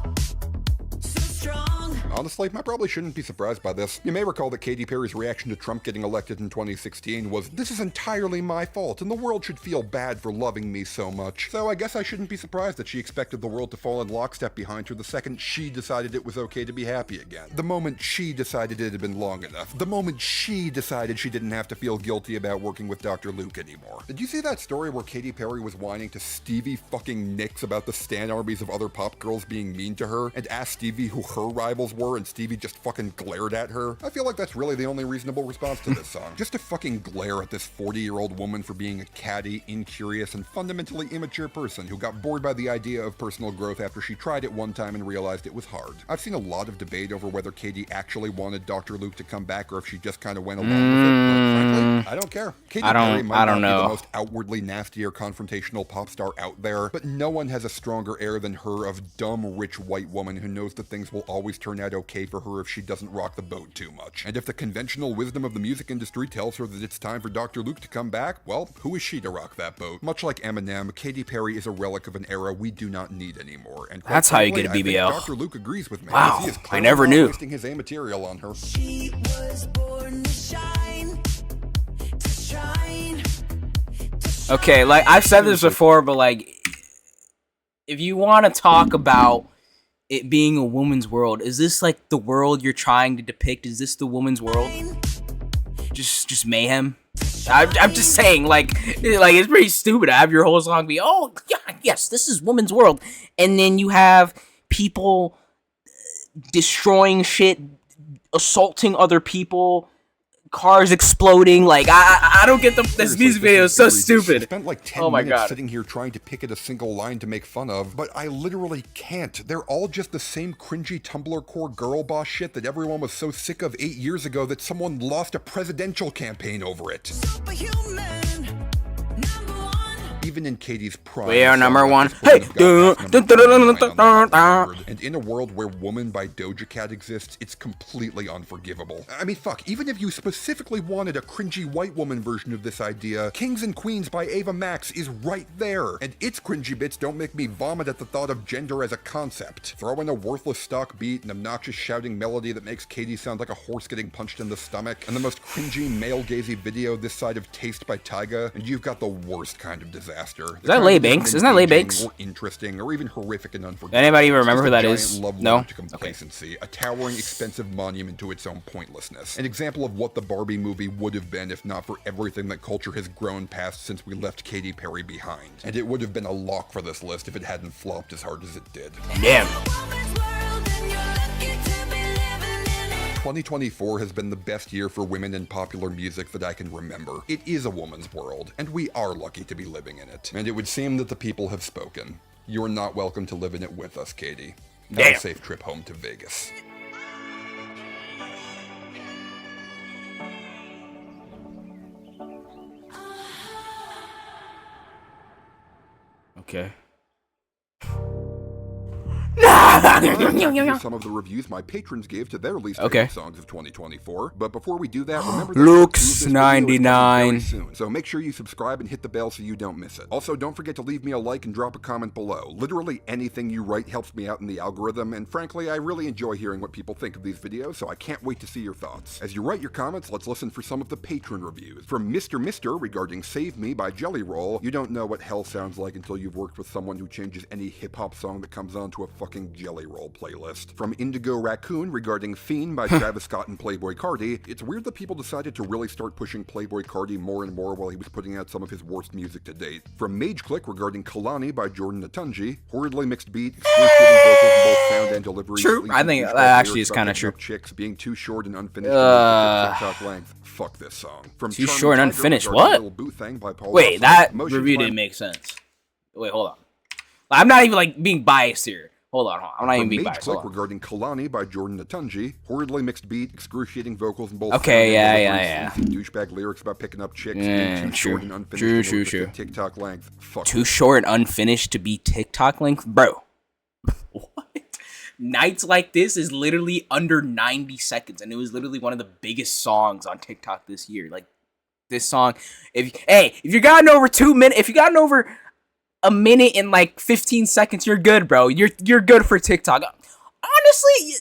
so strong. Honestly, I probably shouldn't be surprised by this. You may recall that Katy Perry's reaction to Trump getting elected in 2016 was, "This is entirely my fault, and the world should feel bad for loving me so much." So I guess I shouldn't be surprised that she expected the world to fall in lockstep behind her the second she decided it was okay to be happy again. The moment she decided it had been long enough. The moment she decided she didn't have to feel guilty about working with Dr. Luke anymore. Did you see that story where Katy Perry was whining to Stevie fucking Nicks about the stan armies of other pop girls being mean to her, and asked Stevie who her rivals were, and Stevie just fucking glared at her? I feel like that's really the only reasonable response to this song. Just to fucking glare at this 40-year-old woman for being a catty, incurious, and fundamentally immature person who got bored by the idea of personal growth after she tried it one time and realized it was hard. I've seen a lot of debate over whether Katy actually wanted Dr. Luke to come back or if she just kind of went along with it, but frankly, I don't care. Katy Perry might not be the most outwardly nasty or confrontational pop star out there, but no one has a stronger air than her of dumb, rich white woman who knows that things will always turn out okay for her if she doesn't rock the boat too much. And if the conventional wisdom of the music industry tells her that it's time for Dr. Luke to come back, well, who is she to rock that boat? Much like Eminem, Katy Perry is a relic of an era we do not need anymore. And that's how you get a BBL. I think Dr. Luke agrees with me. Wow, He is I never knew. wasting his A material on her. She was born to shine, to shine. Okay, like I've said this before, but like, if you want to talk about it being a woman's world, is this like the world you're trying to depict? Is this the woman's world? Just mayhem? I'm just saying, like it's pretty stupid to have your whole song be, oh yeah, yes, this is woman's world, and then you have people destroying shit, assaulting other people, cars exploding. Like I don't get this music video is so stupid. I spent like 10 minutes sitting here trying to pick at a single line to make fun of, but I literally can't. They're all just the same cringy Tumblr core girl boss shit that everyone was so sick of 8 years ago that someone lost a presidential campaign over it. Even in Katy's prime, we are number one. Hey! And in a world where Woman by Doja Cat exists, it's completely unforgivable. I mean, fuck, even if you specifically wanted a cringy white woman version of this idea, Kings and Queens by Ava Max is right there. And its cringy bits don't make me vomit at the thought of gender as a concept. Throw in a worthless stock beat, an obnoxious shouting melody that makes Katy sound like a horse getting punched in the stomach, and the most cringy male-gazy video this side of Taste by Tyga, and you've got the worst kind of disaster. Is that Lay Banks? Isn't that Lay Banks? Or interesting, or even horrific and unforgivable. Anybody even remember who that is? No. To complacency, a towering, expensive monument to its own pointlessness. An example of what the Barbie movie would have been if not for everything that culture has grown past since we left Katy Perry behind. And it would have been a lock for this list if it hadn't flopped as hard as it did. Damn. 2024 has been the best year for women in popular music that I can remember. It is a woman's world, and we are lucky to be living in it. And it would seem that the people have spoken. You are not welcome to live in it with us, Katy. Have a safe trip home to Vegas. Okay. Some of the reviews my patrons gave to their least favorite songs of 2024. But before we do that, remember that Luke's 99. Soon, so make sure you subscribe and hit the bell so you don't miss it. Also, don't forget to leave me a like and drop a comment below. Literally anything you write helps me out in the algorithm, and frankly, I really enjoy hearing what people think of these videos, so I can't wait to see your thoughts. As you write your comments, let's listen for some of the patron reviews. From Mr. Mister regarding Save Me by Jelly Roll. You don't know what hell sounds like until you've worked with someone who changes any hip-hop song that comes onto a fucking Jelly Roll playlist. From Indigo Raccoon regarding Fiend by Travis Scott and Playboi Carti. It's weird that people decided to really start pushing Playboi Carti more and more while he was putting out some of his worst music to date. From Mage Click regarding Kalani by Jordan Natunji. Horridly mixed beat, excruciating vocals in both sound and delivery. True. I think that actually is kind of true. Chicks being too short and unfinished TikTok length. Fuck this song. From too short and unfinished. What? Wait, that review didn't make sense. Wait, hold on. I'm not even like being biased here. Hold on. I'm not even being biased. Regarding Kalani by Jordan Natunji. Horridly mixed beat, excruciating vocals in both. Okay, yeah. Douchebag lyrics about picking up chicks. Too short and unfinished. True. TikTok length. Fuck. Too short and unfinished to be TikTok length, bro. What? Nights Like This is literally under 90 seconds, and it was literally one of the biggest songs on TikTok this year. Like this song, if you gotten over 2 minutes, if you gotten over a minute and like 15 seconds, you're good, bro. You're good for TikTok. Honestly,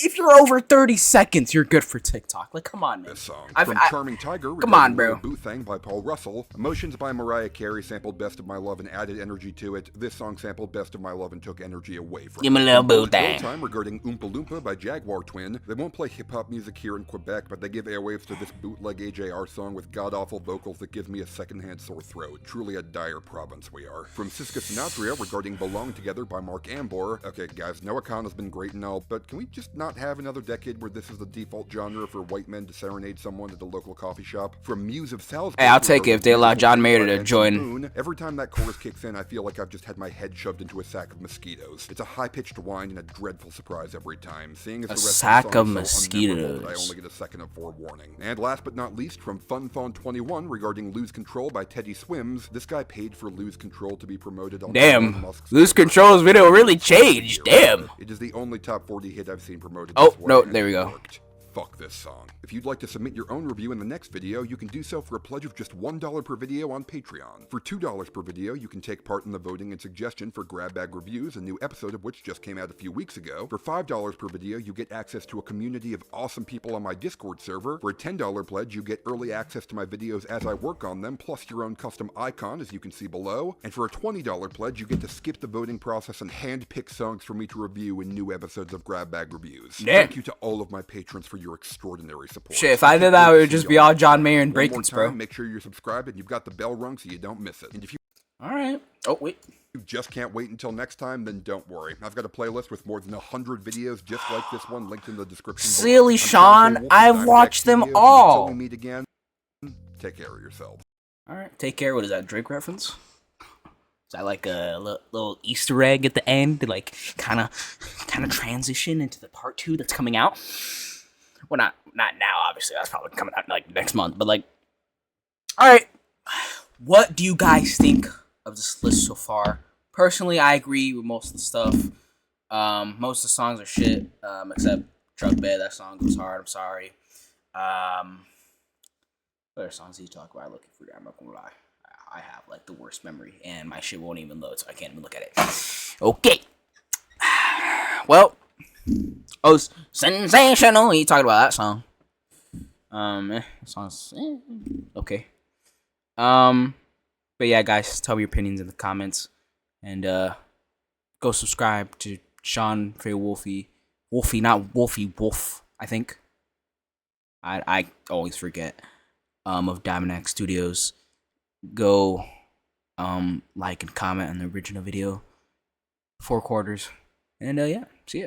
if you're over 30 seconds, you're good for TikTok. Like, come on, man. This song from Charming Tiger. Come on, bro. Boo Thang by Paul Russell. Emotions by Mariah Carey sampled Best of My Love and added energy to it. This song sampled Best of My Love and took energy away from it. Give me a little boo thang. Time regarding Oompa Loompa by Jaguar Twin. They won't play hip-hop music here in Quebec, but they give airwaves to this bootleg AJR song with god-awful vocals that gives me a secondhand sore throat. Truly a dire province we are. From Siska Sinatria regarding Belong Together by Mark Ambor. Okay, guys, Noah Khan has been great and all, but can we just not have another decade where this is the default genre for white men to serenade someone at the local coffee shop? From Muse of Salisbury. Hey, I'll take it if they allow John Mayer to join. Every time that chorus kicks in, I feel like I've just had my head shoved into a sack of mosquitoes. It's a high-pitched whine and a dreadful surprise every time. Seeing as the rest sack of mosquitoes. I only get a second of forewarning. And last but not least, from Pt.1 regarding Lose Control by Teddy Swims. This guy paid for Lose Control to be promoted on Damn, Lose Control's video really changed. Damn. It is the only top 40 hit I've seen promoted. Oh, no, there we go. Fuck this song. If you'd like to submit your own review in the next video, you can do so for a pledge of just $1 per video on Patreon. For $2 per video, you can take part in the voting and suggestion for Grab Bag Reviews, a new episode of which just came out a few weeks ago. For $5 per video, you get access to a community of awesome people on my Discord server. For a $10 pledge, you get early access to my videos as I work on them, plus your own custom icon, as you can see below. And for a $20 pledge, you get to skip the voting process and hand-pick songs for me to review in new episodes of Grab Bag Reviews. Yeah. Thank you to all of my patrons for your extraordinary support. Shit, if I did that, it would just be all John Mayer and Breakins, bro. Make sure you're subscribed and you've got the bell rung so you don't miss it. And if you Alright. Oh, wait. just can't wait until next time, then don't worry. I've got a playlist with more than 100 videos just like this one linked in the description below. Silly I'm Sean, Wolf, I've and watched them until all. we meet again, take care of yourselves. Alright, take care. What is that, Drake reference? Is that like a little Easter egg at the end to like kind of transition into the part 2 that's coming out? Well, not now, obviously. That's probably coming out like next month. But like, all right, what do you guys think of this list so far? Personally, I agree with most of the stuff. Most of the songs are shit, except Truck Bed. That song goes hard. I'm sorry. What other songs did you talk about? Looking for? I'm not gonna lie. I have like the worst memory, and my shit won't even load, so I can't even look at it. Okay. Well, sensational. You talking about that song? That song's okay. But yeah, guys, tell me your opinions in the comments, and go subscribe to Sean Faye Wolfie, not Wolfie Wolf. I think. I always forget. Of Diamond X Studios. Go like and comment on the original video. 4 quarters. And yeah, see ya.